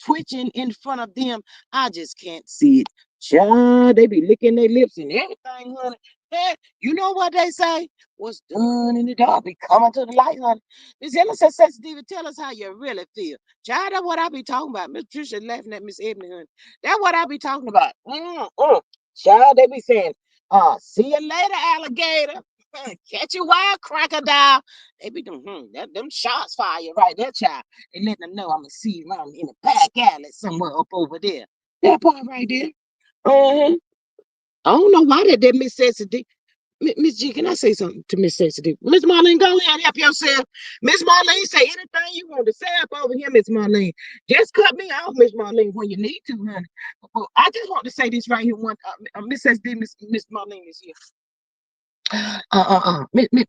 [SPEAKER 1] twitching in front of them. I just can't see it. Child, they be licking their lips and everything, honey. Hey, you know what they say? What's done in the dark be coming to the light, honey. Miss Ella says, Sensitive, tell us how you really feel. Child, that's what I be talking about. Miss Tricia laughing at Miss Ebony, honey. That's what I be talking about. Child, they be saying, see you later, alligator. Catch you wild crocodile. They be doing them shots fire right there, child. They letting them know I'm gonna see you around in the back alley somewhere up over there. That part right there. Uh-huh. I don't know why that Miss Sensitive. Miss G, can I say something to Miss Sensitive? Miss Marlene, go ahead and help yourself. Miss Marlene, say anything you want to say up over here, Miss Marlene. Just cut me off, Miss Marlene, when you need to, honey. But I just want to say this right here. Miss Sensitive, Miss Marlene is here.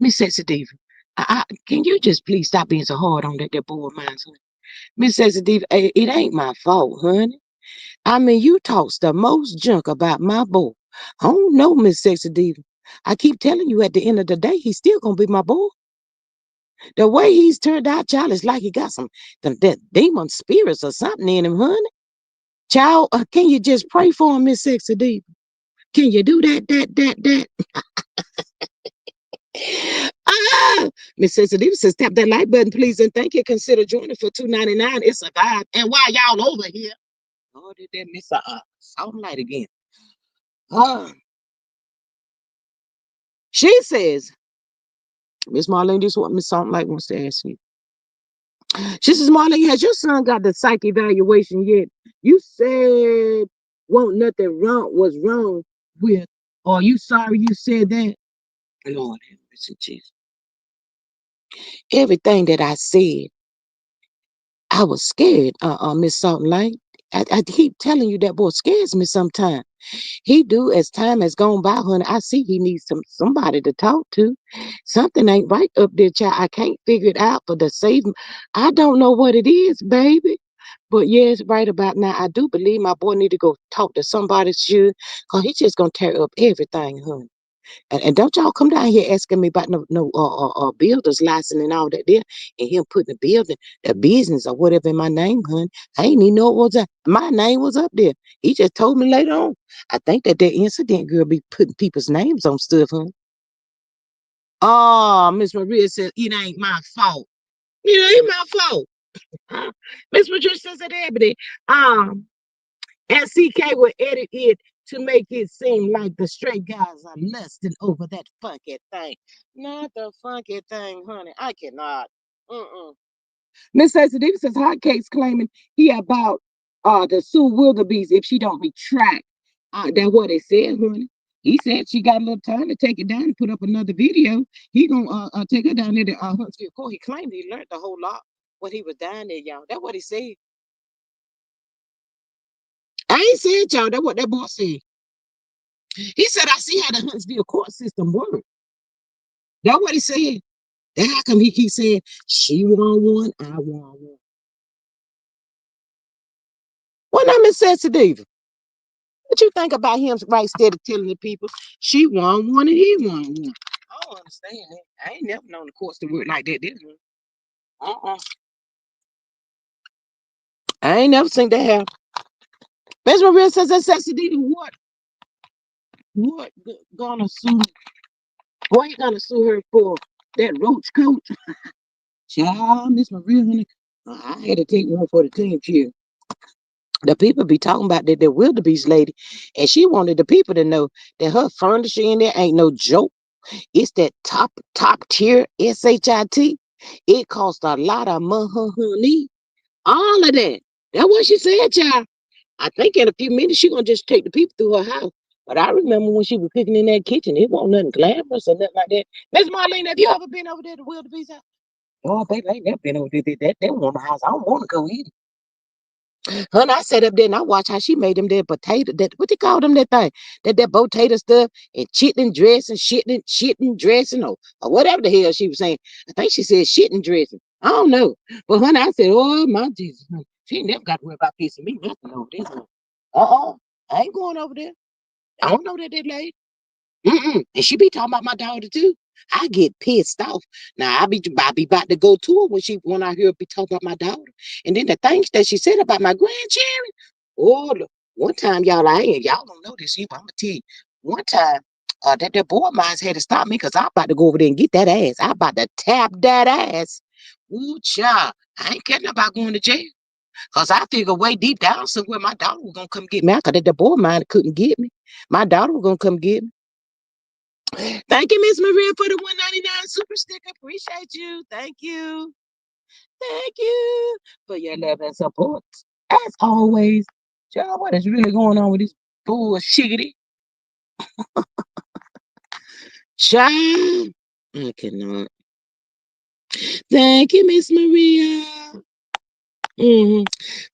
[SPEAKER 1] Miss Sensitive. Can you just please stop being so hard on that boy of mine, honey? Miss Sensitive, it ain't my fault, honey. I mean, you talks the most junk about my boy. I don't know, Miss Sexy Diva. I keep telling you at the end of the day, he's still gonna be my boy. The way he's turned out, child, is like he got some that demon spirits or something in him, honey. Child, can you just pray for him, Miss Sexy Diva? Can you do that? Ah, Miss Sexy Diva says, tap that like button, please, and thank you. Consider joining for $2.99. It's a vibe. And while y'all over here, oh, did that miss a salt light again? Uh, she says, Miss Marlene, this is what Miss Salt Light wants to ask you. She says, Marlene, has your son got the psych evaluation yet? You said won't nothing wrong was wrong with, or you sorry you said that? Lord have mercy, Jesus. Everything that I said, I was scared, Miss Salt Light. I keep telling you that boy scares me sometimes. He do as time has gone by, honey. I see he needs somebody to talk to. Something ain't right up there, child. I can't figure it out for the save. I don't know what it is, baby. But yes, right about now, I do believe my boy need to go talk to somebody, sure, cause he's just gonna tear up everything, honey. And don't y'all come down here asking me about no builder's license and all that there, and him putting the building, the business or whatever in my name, honey. I ain't even know it was my name was up there. He just told me later on. I think that incident girl be putting people's names on stuff, honey. Oh, Miss Maria says it ain't my fault. It ain't my fault. Miss Patricia said, Ebony, and CK will edit it to make it seem like the straight guys are lusting over that funky thing. Not the funky thing, honey. I cannot. Mm-mm. Miss Sensitive says Hotcakes claiming he about to sue Wildebeest if she don't retract. That's what they said, honey. He said she got a little time to take it down and put up another video. He gonna take her down there to Huntsville Court. He claimed he learned a whole lot when he was down there, y'all. That's what he said. I ain't said y'all. That's what that boy said. He said, I see how the Huntsville court system works. That's what he said. That's how come he keep saying, she won one, I won one. What I'm insensitive? What you think about him right steady telling the people, she won one and he won one? I don't understand that. I ain't never known the courts to work like that, did I? I ain't never seen that happen. Miss Maria says that sensitive what gonna sue? What he gonna sue her for? That roach coat? Child, Miss Maria, honey, I had to take one for the team chair. The people be talking about that wildebeest lady, and she wanted the people to know that her furniture in there ain't no joke. It's that top tier shit. It cost a lot of money. All of that. That's what she said, child. I think in a few minutes she gonna just take the people through her house. But I remember when she was cooking in that kitchen, it wasn't nothing glamorous or nothing like that. Miss Marlene, have you ever been over there to Wildebeest house? Oh, baby, I ain't never been over there. That one house. I don't want to go either. Honey, I sat up there and I watched how she made them that potato, that what they call them that thing, that potato stuff and chitlin dressing, shitting dressing, or whatever the hell she was saying. I think she said shitting dressing. I don't know, but honey, I said, oh my Jesus, honey. She ain't never got to worry about pissing me nothing over this one. I ain't going over there. I don't know that lady. And she be talking about my daughter too. I get pissed off. Now I be about to go to her when I hear her be talking about my daughter. And then the things that she said about my grandchildren. Oh, look, one time, y'all don't know this, but I'm gonna tell you. One time, that boy of mine had to stop me because I about to go over there and get that ass. I about to tap that ass. Ooh, child. I ain't caring about going to jail. Cause I figure way deep down somewhere my daughter was gonna come get me. Cause that boy of mine couldn't get me. My daughter was gonna come get me. Thank you, Miss Maria, for the 199 super sticker. Appreciate you. Thank you. Thank you for your love and support. As always, y'all, what is really going on with this bullshiggity? Child, I cannot. Thank you, Miss Maria.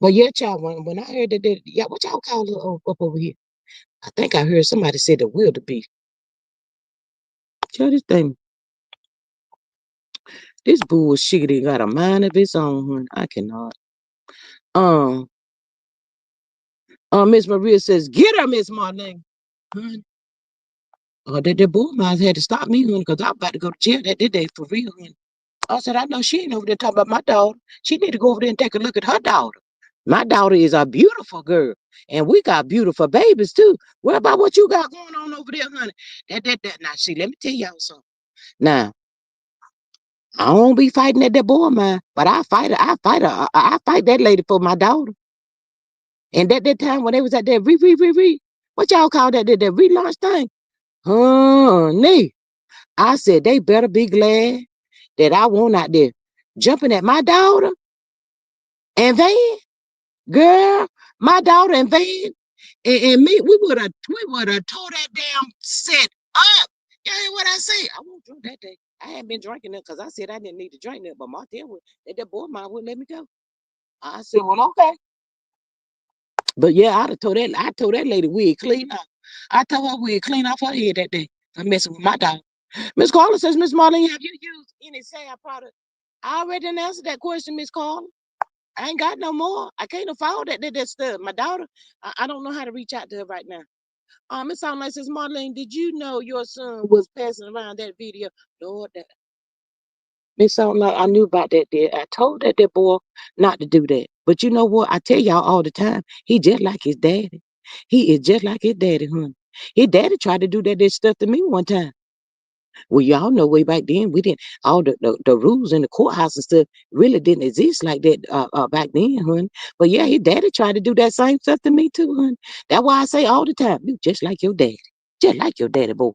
[SPEAKER 1] But yeah, child, when I heard that, yeah, what y'all call it up over here? I think I heard somebody say the wildebeest. Child, this bullshiggity got a mind of its own, honey. I cannot. Um, Miss Maria says, get her, Miss Marlene. Honey. That boy of mine had to stop me, honey, because I'm about to go to jail that day for real, honey. I said, I know she ain't over there talking about my daughter. She need to go over there and take a look at her daughter. My daughter is a beautiful girl, and we got beautiful babies too. What about what you got going on over there, honey? That. Now, see, let me tell y'all something. Now, I don't be fighting at that boy of mine, but I fight her. I fight that lady for my daughter. And that time when they was at that what y'all call that relaunch thing? Honey, I said they better be glad that I won't out there jumping at my daughter and Van, girl, my daughter and Van and me, we would have tore that damn set up. You hear what I say? I won't drink that day. I hadn't been drinking it because I said I didn't need to drink it, but my dear that boy of mine wouldn't let me go. I said, well, okay. But yeah, I told that lady we'd clean up. I told her we'd clean off her head that day for messing with my dog. Miss Carla says, Miss Marlene, have you used any salve product? I already answered that question, Miss Carla. I ain't got no more. I can't afford that stuff. My daughter, I don't know how to reach out to her right now. It sounds like says, Marlene, did you know your son was passing around that video? Lord, that it sounded like I knew about that there. I told that boy not to do that. But you know what? I tell y'all all the time, he just like his daddy. He is just like his daddy, honey. His daddy tried to do that stuff to me one time. Well, y'all know way back then we didn't all the rules in the courthouse and stuff really didn't exist like that back then, honey. But yeah, his daddy tried to do that same stuff to me too, honey. That's why I say all the time, you just like your daddy. Just like your daddy, boy.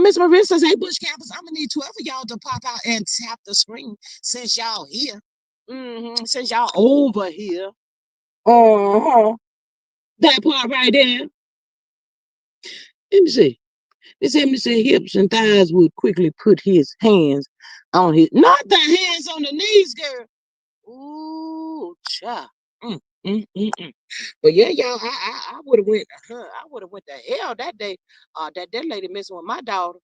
[SPEAKER 1] Miss Marissa says, hey, Bush Campers, I'm gonna need 12 of y'all to pop out and tap the screen since y'all here. Since y'all over here. Uh-huh. That part right there. Let me see. This him say hips and thighs would quickly put his hands on his not the hands on the knees, girl. Ooh, cha. Mm, mm. But yeah, y'all, I would have went, I would have went to hell that day. That lady messing with my daughter.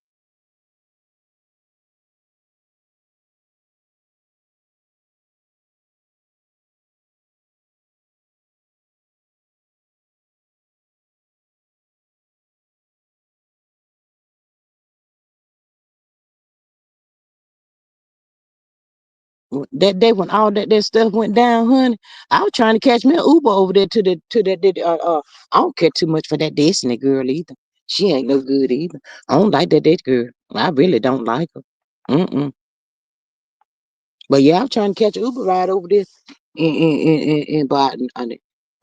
[SPEAKER 1] That day when all that stuff went down, honey, I was trying to catch me an Uber over there to that. I don't care too much for that Destiny girl either. She ain't no good either. I don't like that girl. I really don't like her. Mm-mm. But yeah, I was trying to catch an Uber ride over there, but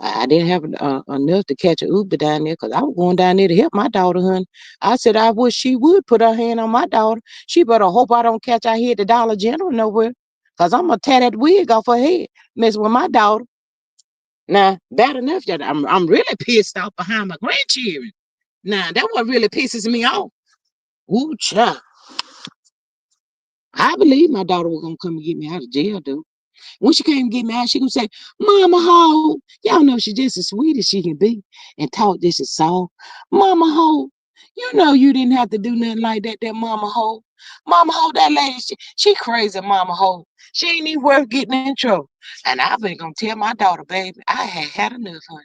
[SPEAKER 1] I didn't have enough to catch an Uber down there because I was going down there to help my daughter, honey. I said I wish she would put her hand on my daughter. She better hope I don't catch her head at the Dollar General nowhere, cause I'm gonna tear that wig off her head, messing with my daughter. Now, bad enough that I'm really pissed off behind my grandchildren. Now, that what really pisses me off. Ooh, child. I believe my daughter was gonna come and get me out of jail, though. When she came to get mad, she gonna say, Mama Ho, y'all know she just as sweet as she can be and talk this is soft. Mama Ho, you know you didn't have to do nothing like that Mama Ho. Mama Ho, that lady, she crazy, Mama Ho. She ain't even worth getting in trouble. And I've been gonna tell my daughter, baby, I had enough, honey.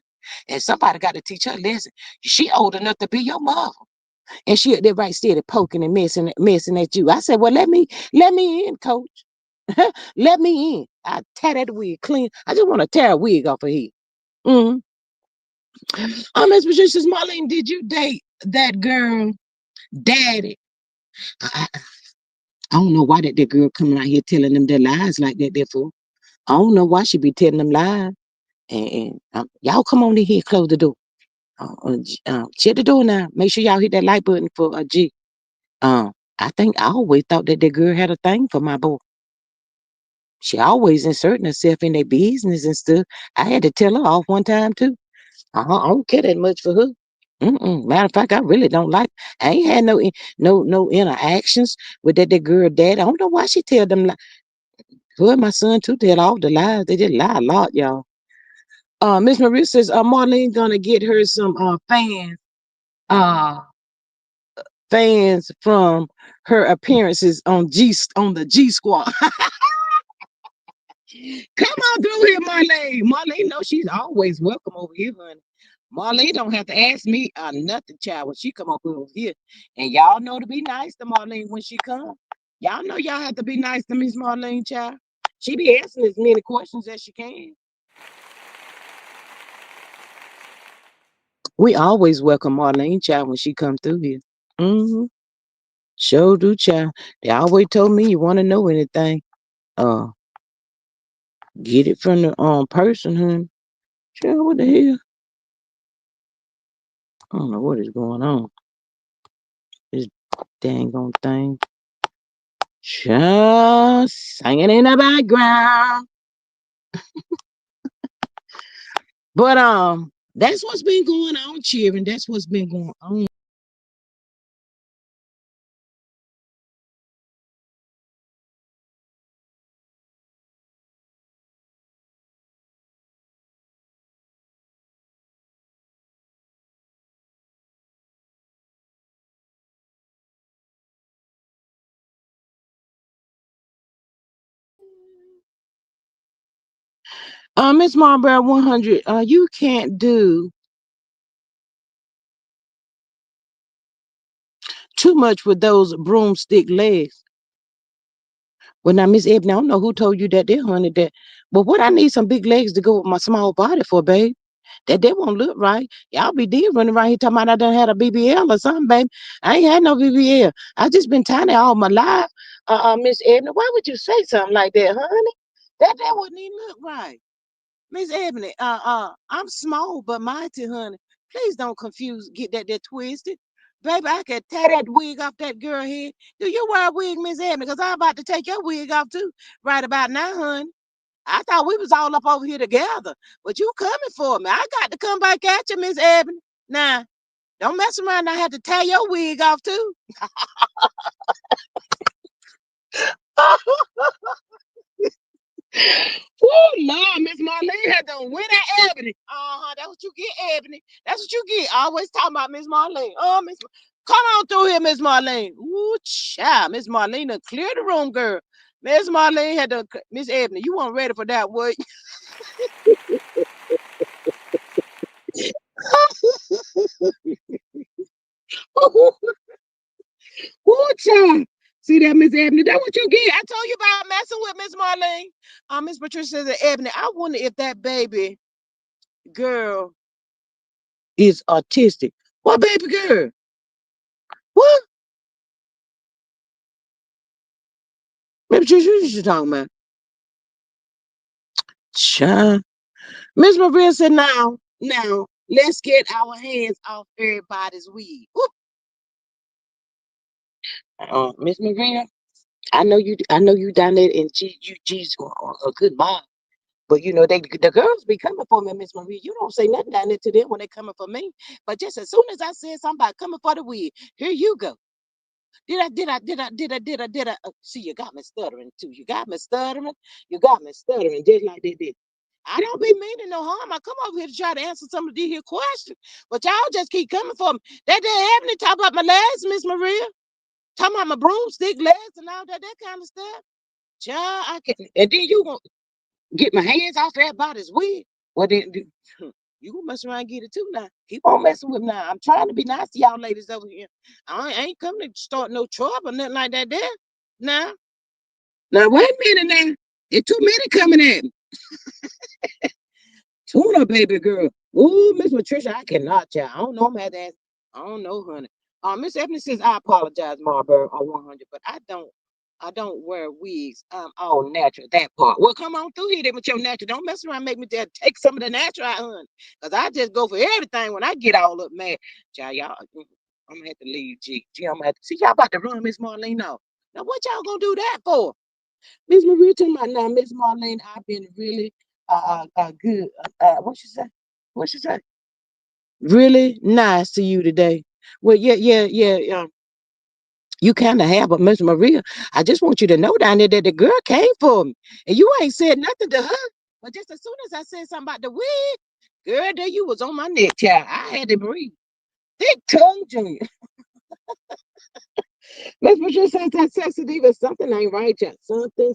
[SPEAKER 1] And somebody got to teach her a lesson. She old enough to be your mother. And she up there right steady poking and messing at you. I said, well, let me in, coach. Let me in. I tear that wig clean. I just want to tear a wig off of here. Mm-hmm. Miss Patricia's Marlene, did you date that girl, Daddy? I, I don't know why that girl coming out here telling them their lies like that, therefore. I don't know why she be telling them lies. And y'all come on in here, close the door. Shut the door now. Make sure y'all hit that like button for G. I think I always thought that girl had a thing for my boy. She always inserting herself in their business and stuff. I had to tell her off one time too. I don't care that much for her. Matter of fact, I really don't like. I ain't had no interactions with that girl dad. I don't know why she tell them. Her and my son too tell all the lies. They just lie a lot, y'all. Miss Marie says, Marlene gonna get her some uh fans from her appearances on the G Squad. Come on through here, Marlene. Marlene knows she's always welcome over here, honey. Marlene don't have to ask me nothing, child, when she come over here. And y'all know to be nice to Marlene when she come. Y'all know y'all have to be nice to Miss Marlene, child. She be answering as many questions as she can. We always welcome Marlene, child, when she come through here. Mm-hmm. Sure do, child. They always told me you want to know anything. Uh, get it from the person, honey. Child, what the hell? I don't know what is going on. This dang on thing. Just singing in the background. But that's what's been going on, cheering. That's what's been going on. Miss Marlboro 100, you can't do too much with those broomstick legs. Well, now, Miss Ebony, I don't know who told you that, there, honey, that. But what I need some big legs to go with my small body for, babe. That won't look right. Y'all be dead running around here talking about I done had a BBL or something, baby. I ain't had no BBL. I just been tiny all my life. Miss Ebony, why would you say something like that, honey? That wouldn't even look right. Miss Ebony, I'm small but mighty, honey. Please don't get that twisted. Baby, I could tear that wig off that girl head. Do you wear a wig, Miss Ebony? Because I'm about to take your wig off too, right about now, honey. I thought we was all up over here together, but you coming for me. I got to come back at you, Miss Ebony. Now, don't mess around. I had to tear your wig off too. Oh Lord, Miss Marlene had to win at Ebony. That's what you get, Ebony. That's what you get. Always talking about Miss Marlene. Come on through here, Miss Marlene. Ooh, child, Miss Marlene done clear the room, girl. Miss Marlene had to. Miss Ebony, you weren't ready for that, were you? Ooh, child. See that, Miss Ebony? That's what you get. I told you about messing with Miss Marlene. Miss Patricia says, Ebony, I wonder if that baby girl is autistic. What baby girl? What? Miss Patricia, what you talking about? Child. Miss Maria said, now, let's get our hands off everybody's weed. Miss Maria, I know you down there in G's a good mom. But you know, the girls be coming for me, Miss Marie. You don't say nothing down there to them when they coming for me. But just as soon as I said something about coming for the wig, here you go. Did I? See, you got me stuttering too. You got me stuttering. You got me stuttering just like they did. I don't be meaning no harm. I come over here to try to answer some of these here questions, but y'all just keep coming for me. That didn't happen to talk about my legs, Miss Maria. Talking about my broomstick legs and all that kind of stuff. Child, I can. And then you gonna get my hands off that body's wig. Well, then you gonna mess around and get it too now. Keep on messing with me now. I'm trying to be nice to y'all ladies over here. I ain't coming to start no trouble, nothing like that there. Now, now wait a minute now. There's too many coming at me. Tuna, baby girl. Ooh, Miss Patricia, I cannot, child. I don't know, I'm at that. I don't know, honey. Miss Ebony says I apologize, Marbury, or 100, but I don't wear wigs. I'm all natural. That part. Well, come on through here then with your natural. Don't mess around, and make me just take some of the natural out, honey. Cause I just go for everything when I get all up mad. Child, y'all, I'm gonna have to leave. G, I'm gonna have to see y'all about to run Miss Marlene off. Now, what y'all gonna do that for? Miss Maria talking about now, Miss Marlene, I've been really good. What she say? What she say? Really nice to you today. Well, yeah. You kind of have, but Miss Maria, I just want you to know down there that the girl came for me, and you ain't said nothing to her. But just as soon as I said something about the wig, girl, there you was on my neck, child. I had to breathe. Thick tongue, Junior. Miss Patricia says that sexy diva, something ain't right, child. Something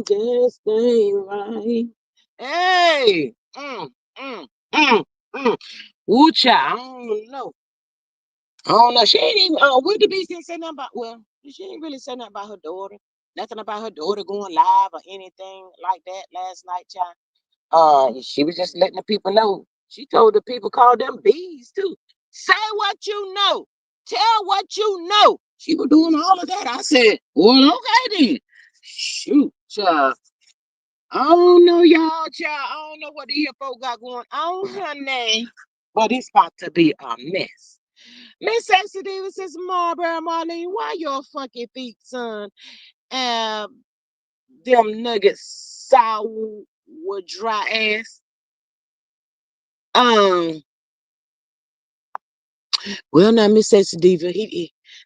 [SPEAKER 1] just ain't right. Hey, mm, mm, mm. Ooh, child, I don't know. I don't know. She ain't even. Willie B didn't say nothing about. Well, she ain't really say nothing about her daughter. Nothing about her daughter going live or anything like that last night, child. She was just letting the people know. She told the people call them bees too. Say what you know. Tell what you know. She was doing all of that. I said, well, okay then. Shoot, child. I don't know, y'all, child. I don't know what the here folk got going on, honey. But it's about to be a mess. Miss Sexy Diva says, Marbury Marlene, why your funky feet, son? Um, them nuggets sour with dry ass. Um, well, now, Miss Sexy Diva,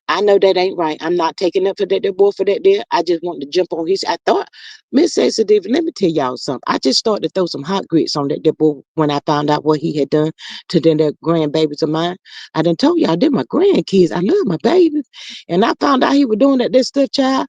[SPEAKER 1] I know that ain't right. I'm not taking up for that boy for that there. I just want to jump on his. I thought, Miss Sexy Diva, let me tell y'all something. I just started to throw some hot grits on that boy when I found out what he had done to them their grandbabies of mine. I done told y'all they're my grandkids. I love my babies. And I found out he was doing that stuff, child.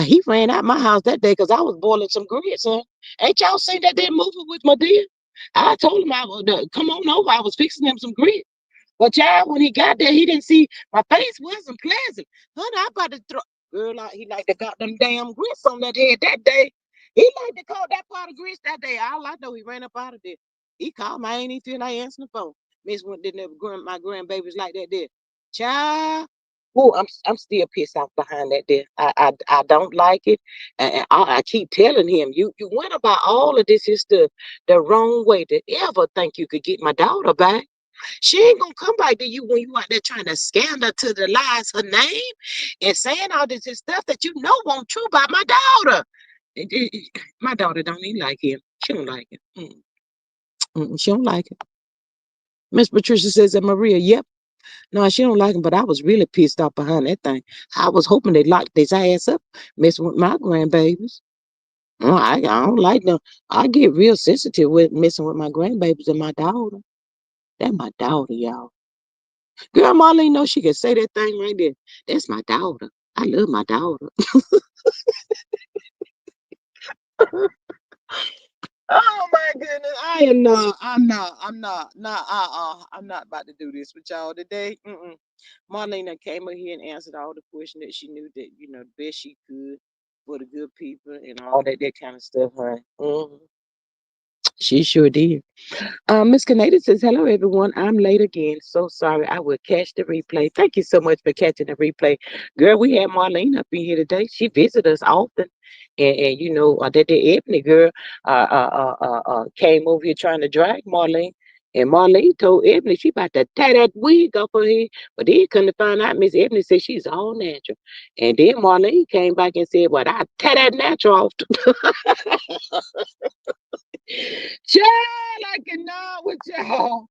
[SPEAKER 1] He ran out my house that day because I was boiling some grits, huh? Ain't y'all seen that there movie with my dear? I told him I would come on over. I was fixing him some grits. But child, when he got there, he didn't see my face wasn't pleasant. Honey, I about to throw girl out. He like to got them damn grits on that head that day. He like to call that part of grits that day. All I know, he ran up out of there. He called me. I ain't even feel like answering the phone. Miss went didn't ever my grandbabies like that there. Child. Oh, I'm still pissed off behind that there. I don't like it. And I keep telling him, you went about all of this is the wrong way to ever think you could get my daughter back. She ain't gonna come back to you when you out there trying to scandal to the lies her name and saying all this stuff that you know won't true about my daughter. My daughter don't even like him. She don't like him. She don't like him. Miss Patricia says that Maria, yep. No, she don't like him, but I was really pissed off behind that thing. I was hoping they locked his ass up, messing with my grandbabies. I don't like them. I get real sensitive with messing with my grandbabies and my daughter. That's my daughter, y'all. Girl, Marlene knows she can say that thing right there. That's my daughter. I love my daughter. Oh my goodness. I'm not about to do this with y'all today. Marlene came up here and answered all the questions that she knew that, the best she could for the good people and all that kind of stuff, huh? She sure did. Miss Canada says, hello, everyone. I'm late again. So sorry. I will catch the replay. Thank you so much for catching the replay. Girl, we had Marlene up in here today. She visits us often. And that the Ebony girl came over here trying to drag Marlene. And Marlene told Ebony she about to tie that wig up her head. But then couldn't find out Miss Ebony said she's all natural. And then Marlene came back and said, well, I tie that natural off. Child, I cannot with y'all.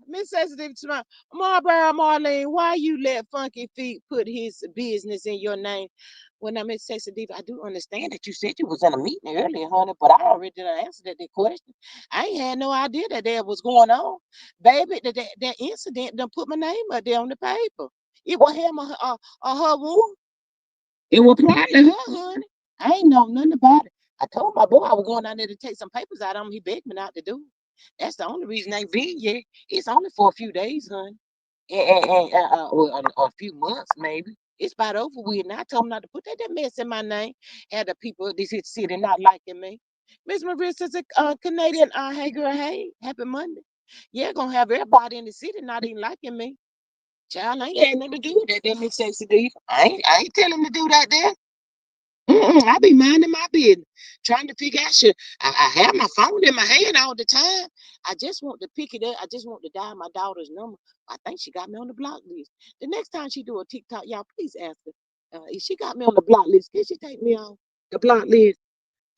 [SPEAKER 1] Miss Sensitive to my Marlene, why you let Funky Feet put his business in your name? When I Miss Sensitive, I do understand that you said you was in a meeting earlier, honey, but I already done answered that question. I ain't had no idea that that was going on. Baby, that incident done put my name up there on the paper. It was him or her woman. It was probably her, honey. I ain't know nothing about it. I told my boy I was going down there to take some papers out of him. He begged me not to do it. That's the only reason I ain't been yet. It's only for a few days, honey. Well, a few months maybe. It's about over with. And I told him not to put that mess in my name. Had the people of this here city not liking me. Miss Marissa's a Canadian. Hey, girl, hey. Happy Monday. Yeah, gonna have everybody in the city not even liking me. Child, I ain't had nothing to do with that. That Miss Sexy D. I ain't telling him to do that there. I be minding my business, trying to figure out shit. I have my phone in my hand all the time. I just want to pick it up. I just want to dial my daughter's number. I think she got me on the block list. The next time she do a TikTok, y'all please ask her. If she got me on the block list, can she take me off the block list?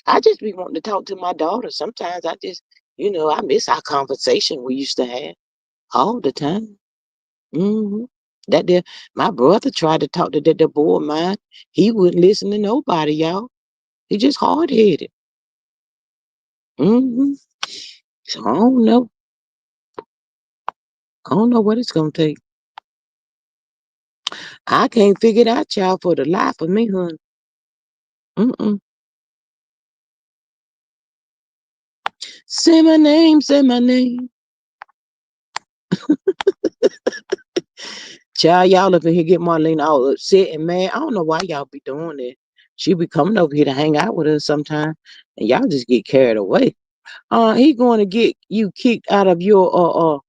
[SPEAKER 1] I just be wanting to talk to my daughter. Sometimes I just, I miss our conversation we used to have all the time. hmm That there, my brother tried to talk to that boy of mine. He wouldn't listen to nobody, y'all. He just hard headed. hmm So I don't know. I don't know what it's gonna take. I can't figure it out, y'all, for the life of me, hun. Mm-mm. Say my name, say my name. Child, y'all up in here get Marlene all upset and mad. I don't know why y'all be doing that. She be coming over here to hang out with us sometime, and y'all just get carried away. He going to get you kicked out of your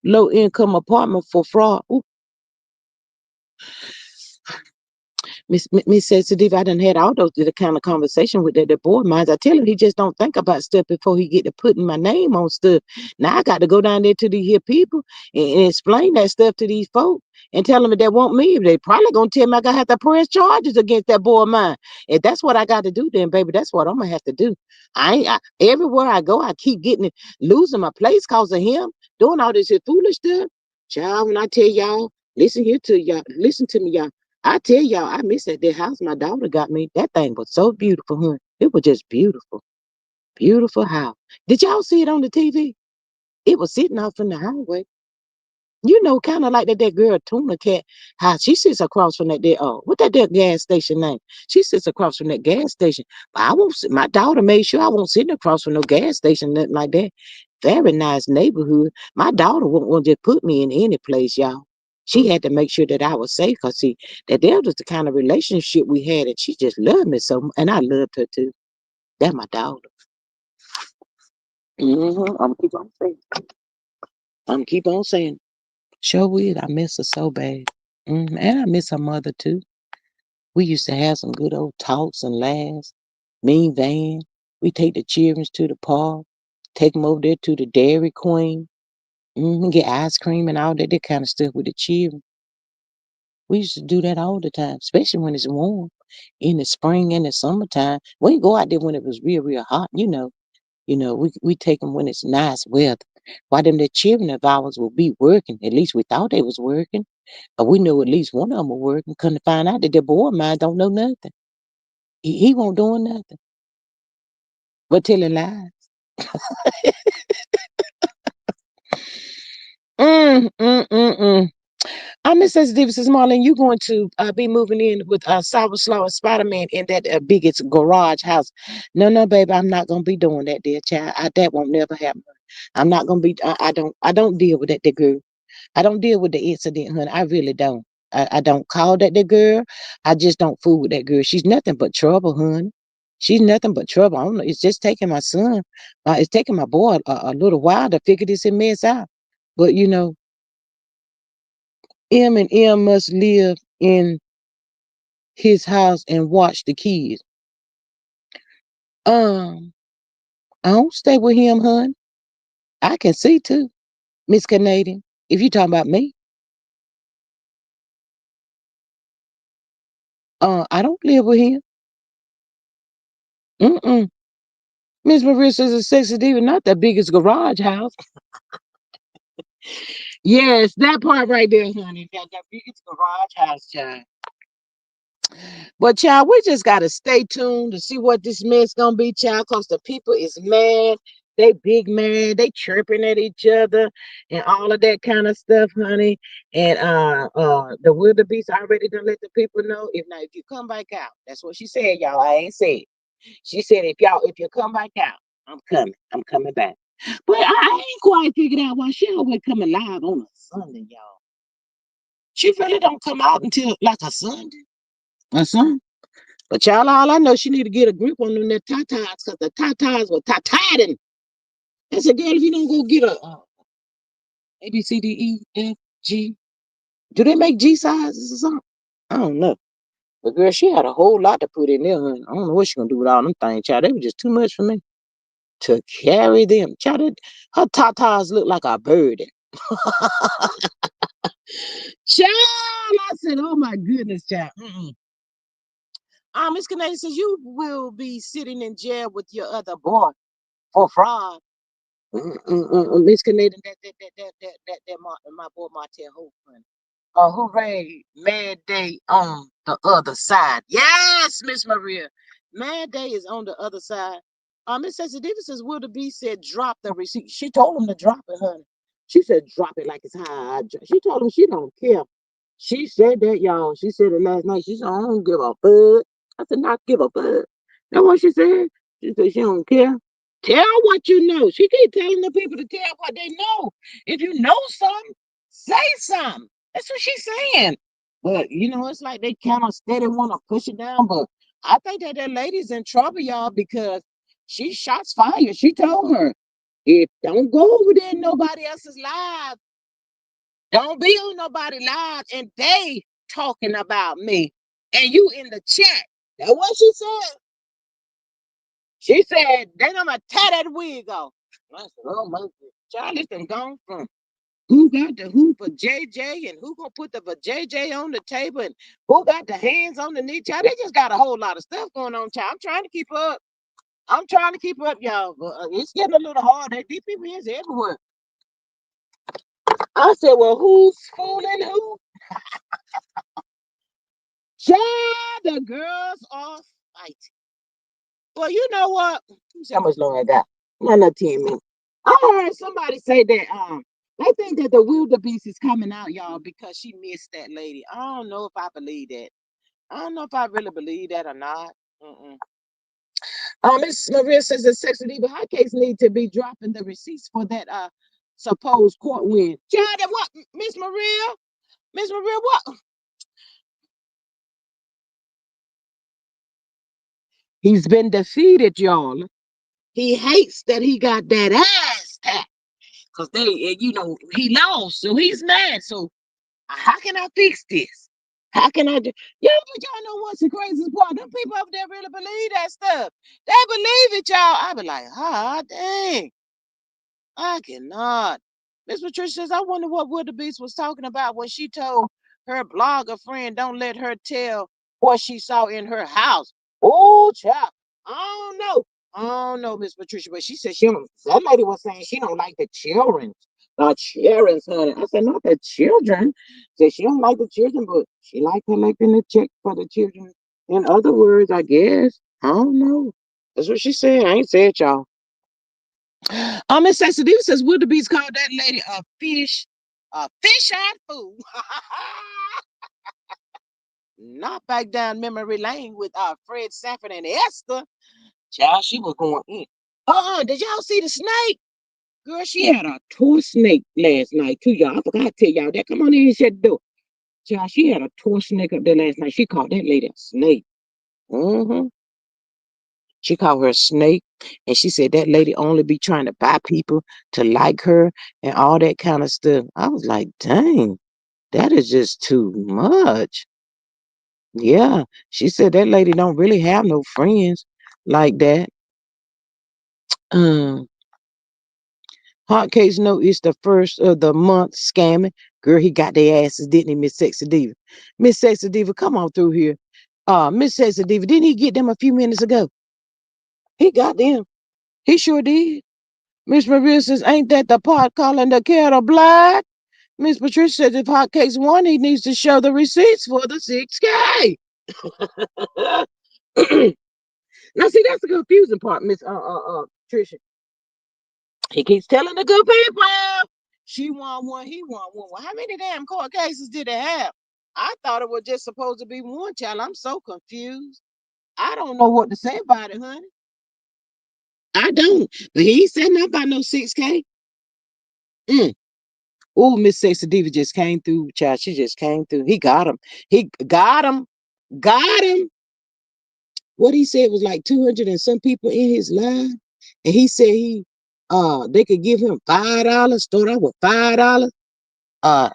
[SPEAKER 1] low income apartment for fraud. Ooh, Miss Sensitive, I done had all those the kind of conversation with the boy minds. I tell him he just don't think about stuff before he get to putting my name on stuff. Now I got to go down there to these here people and explain that stuff to these folks and tell them that they want me. They probably gonna tell me I gotta have to press charges against that boy of mine. If that's what I got to do, then baby, that's what I'm gonna have to do. Everywhere I go, I keep getting losing my place cause of him doing all this here foolish stuff. Child, when I tell y'all, listen to me, y'all. I tell y'all, I miss that house my daughter got me. That thing was so beautiful, huh? It was just beautiful. Beautiful house. Did y'all see it on the TV? It was sitting off in the highway. Kind of like that girl Tuna Cat, how she sits across from what that gas station name? She sits across from that gas station. But I won't sit, my daughter made sure I won't sit across from no gas station, nothing like that. Very nice neighborhood. My daughter won't just put me in any place, y'all. She had to make sure that I was safe, cause see, that was the kind of relationship we had, and she just loved me so, and I loved her too. That's my daughter. I'm keep on saying. I'm keep on saying. Sure weird. I miss her so bad. And I miss her mother too. We used to have some good old talks and laughs. Mean van. We take the children to the park, take them over there to the Dairy Queen, get ice cream and all that kind of stuff with the children. We used to do that all the time, especially when it's warm in the spring and the summertime. We didn't go out there when it was real, real hot. We take them when it's nice weather. Why them the children of ours will be working? At least we thought they was working. But we knew at least one of them were working. Couldn't find out that the boy of mine don't know nothing. He won't doing nothing but telling lies. Mm. I'm Miss Davis Marlin. You're going to be moving in with Sour Slaw and Spider Man in that biggest garage house. No, baby, I'm not gonna be doing that, dear child. That won't never happen. I'm not gonna be. I don't deal with that girl. I don't deal with the incident, honey. I really don't. I don't call that the girl. I just don't fool with that girl. She's nothing but trouble, honey. She's nothing but trouble. I don't know. It's just taking my son. It's taking my boy a little while to figure this mess out. But M and M must live in his house and watch the kids. Um, I don't stay with him, hun. I can see too, Miss Canadian. If you talking about me, I don't live with him. Mm-mm. Miss Marissa's a sexy diva, not the biggest garage house. Yes, that part right there, honey. That biggest garage house, child. But child, we just gotta stay tuned to see what this mess gonna be, child, cause the people is mad. They big mad. They chirping at each other and all of that kind of stuff, honey. And the wildebeest already done let the people know. If you come back out, that's what she said, y'all. I ain't said. She said if you come back out, I'm coming. I'm coming back. But I ain't quite figured out why she always coming live on a Sunday, y'all. She really don't come out until like a Sunday. A Sunday. But y'all, all I know, she need to get a grip on them that tatas, because the tatas were tatading. I said, girl, if you don't go get A, B, C, D, E, F, G, do they make G sizes or something? I don't know. But girl, she had a whole lot to put in there, honey. I don't know what she gonna do with all them things, child. They were just too much for me to carry them. Child, her tatas look like a bird. Child, I said, oh my goodness, child. Miss Canadian says you will be sitting in jail with your other boy for fraud. Miss Canadian, my boy Martell Hope, hooray, Mad Day on the other side. Yes, Miss Maria. Mad Day is on the other side. Miss Ceci Davis says, Will the B said, drop the receipt. She told him to drop it, honey. She said, drop it like it's high. She told him she don't care. She said that, y'all. She said it last night. She said, I don't give a fuck. I said, not give a fuck. That's what she said. She said, she don't care. Tell what you know. She keep telling the people to tell what they know. If you know something, say something. That's what she's saying. But it's like they kind of steady want to push it down. But I think that lady's in trouble, y'all, because she shots fired. She told her, if don't go over there in nobody else's live, don't be on nobody live, and they talking about me, and you in the chat. That's what she said. She said, then I'm gonna tear that wig off. I said, oh my God. Child, this done gone from who got the who for JJ and who gonna put the for JJ on the table and who got the hands on the knee, child. They just got a whole lot of stuff going on, child. I'm trying to keep up. I'm trying to keep up, y'all. But it's getting a little hard. These people is everywhere. I said, well, who's fooling who? Child, the girls are fighting. Well, you know what? Let me see how much longer I got. Another 10 minutes. I heard somebody say that they think that the wildebeest is coming out, y'all, because she missed that lady. I don't know if I believe that. I don't know if I really believe that or not. Mm-mm. Miss Maria says the sex and evil high case need to be dropping the receipts for that supposed court win. Child, what, Miss Maria? Miss Maria, what? He's been defeated, y'all. He hates that he got that ass tapped. Because he lost, so he's mad. So how can I fix this? How can I do? But y'all know what's the craziest part? Them people up there really believe that stuff. They believe it, y'all. I be like, dang, I cannot. Miss Patricia says, I wonder what Wildebeest was talking about when she told her blogger friend, don't let her tell what she saw in her house. Oh, child. I don't know. I don't know, Miss Patricia, but she said she don't. That lady was saying she don't like the children. The children's, honey. I said, not the children. Said she don't like the children, but she like collecting the check for the children. In other words, I guess. I don't know. That's what she said. I ain't said y'all. Miss Sensitive says Wildebeest called that lady a fish-eyed fool. Not back down memory lane with Fred Sanford and Esther. Child, she was going in. Did y'all see the snake? Girl, she had a toy snake last night too, y'all. I forgot to tell y'all that. Come on in and shut the door. Child, she had a toy snake up there last night. She called that lady a snake. Mm-hmm. She called her a snake, and she said that lady only be trying to buy people to like her and all that kind of stuff. I was like, dang, that is just too much. Yeah, she said that lady don't really have no friends like that. Um, Hot case note is the first of the month scamming. Girl, he got their asses, didn't he, Miss Sexy Diva? Miss Sexy Diva, come on through here. Miss Sexy Diva, didn't he get them a few minutes ago? He got them. He sure did. Miss Maria says, ain't that the pot calling the kettle black? Miss Patricia says, if hot cakes won, he needs to show the receipts for the 6K. Now, see, that's the confusing part, Miss Patricia. He keeps telling the good people she won one, he won one. Well, how many damn court cases did they have? I thought it was just supposed to be one, child. I'm so confused. I don't know what to say about it, honey. I don't. But he ain't said nothing about no 6K. Mm. Oh, Miss Sexy Diva just came through, child. She just came through. He got him. He got him. Got him. What he said was like 200 and some people in his live. And he said they could give him $5, start out with $5. Uh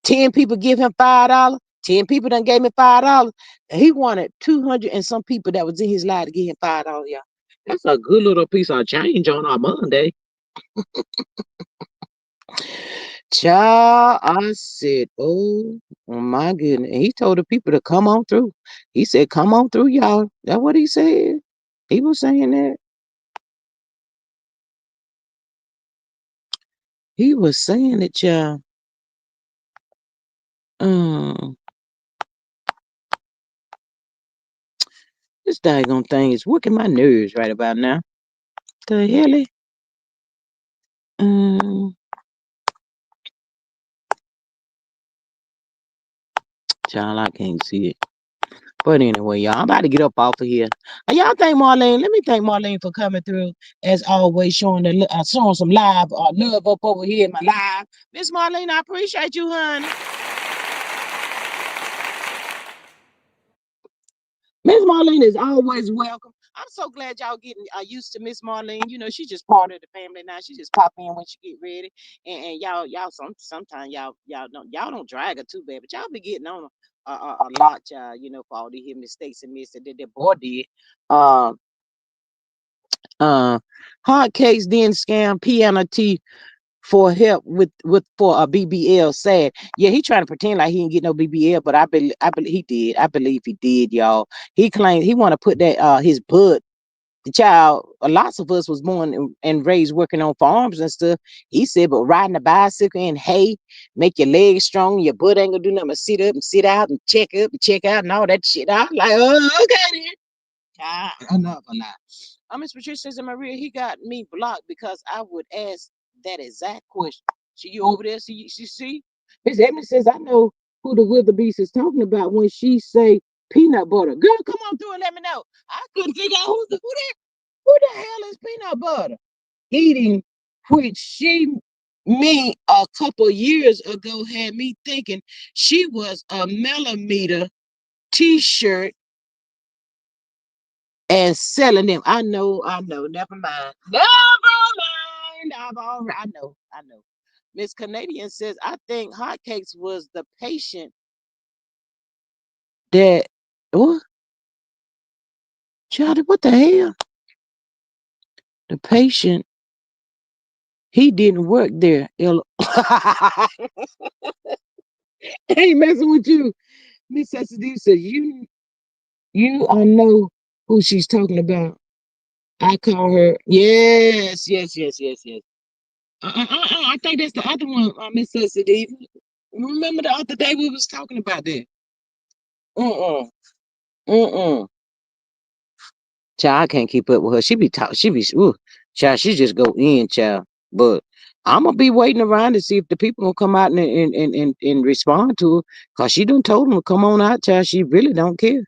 [SPEAKER 1] 10 people give him $5. 10 people done gave me $5. And he wanted 200 and some people that was in his life to give him $5, y'all. That's a good little piece of change on our Monday. Child, I said, oh my goodness. And he told the people to come on through. He said, come on through, y'all. That's what he said. He was saying that. He was saying it, child. Um, this daggone thing is working my nerves right about now. The hell? Um, child, I can't see it. But anyway, y'all, I'm about to get up off of here. Y'all thank Marlene. Let me thank Marlene for coming through, as always, showing showing some live love up over here in my live. Miss Marlene, I appreciate you, honey. Miss Marlene is always welcome. I'm so glad y'all getting used to Miss Marlene. You know, she's just part of the family now. She just pop in when she get ready, and y'all sometimes y'all don't drag her too bad, but y'all be getting on her a lot, y'all. You know, for all these mistakes and mistakes that their boy did. Um, hard case then scam piano T for help with for a BBL. Sad. Yeah, he trying to pretend like he didn't get no BBL, but I believe he did. I believe he did, y'all. He claimed he want to put that his bud. The child, lots of us was born and raised working on farms and stuff. He said, but riding a bicycle and hay, make your legs strong, your butt ain't gonna do nothing but sit up and sit out and check up and check out and all that shit. I was like, oh, okay then. Enough a lot. Miss Patricia says, Maria, he got me blocked because I would ask that exact question. See you over there? See? Miss Emily says, I know who the wildebeest is talking about when she say peanut butter. Girl, come on through and let me know. I couldn't figure out who the hell is peanut butter? Eating, which she me a couple years ago had me thinking she was a millimeter t-shirt and selling them. I know. Never mind. Never mind. I know. Miss Canadian says, I think Hotcakes was the patient that what? Charlie, what the hell? The patient, he didn't work there. I ain't messing with you. Miss Cecily says, you I know who she's talking about. I call her. Yes. I think that's the other one, Miss Cecily. Remember the other day we was talking about that? Uh-uh. Uh-uh. Child, I can't keep up with her. She be talk. She be. Ooh, child, she just go in, child. But I'm gonna be waiting around to see if the people will come out and respond to her. Cause she done told them to come on out, child. She really don't care.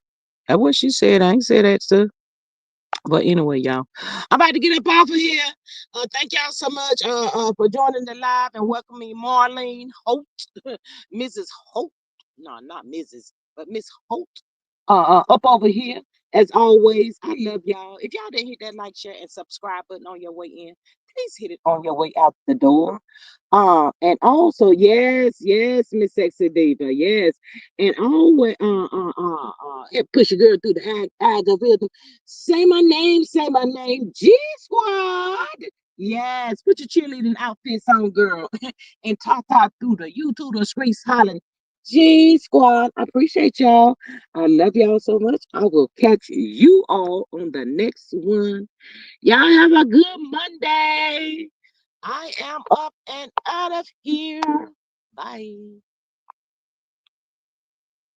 [SPEAKER 1] That's what she said. I ain't said that stuff. But anyway, y'all, I'm about to get up off of here. Thank y'all so much for joining the live and welcoming Marlene Holt, Mrs. Holt. No, not Mrs., but Miss Holt. Up over here. As always, I love y'all. If y'all didn't hit that like, share, and subscribe button on your way in, please hit it on your way out the door. And also, yes, Miss Sexy Diva, yes, and always, push your girl through the algorithm. Say my name, G Squad. Yes, put your cheerleading outfits on, girl, and talk through the YouTube the streets hollering. G Squad, I appreciate y'all. I love y'all so much. I will catch you all on the next one. Y'all have a good Monday. I am up and out of here. Bye.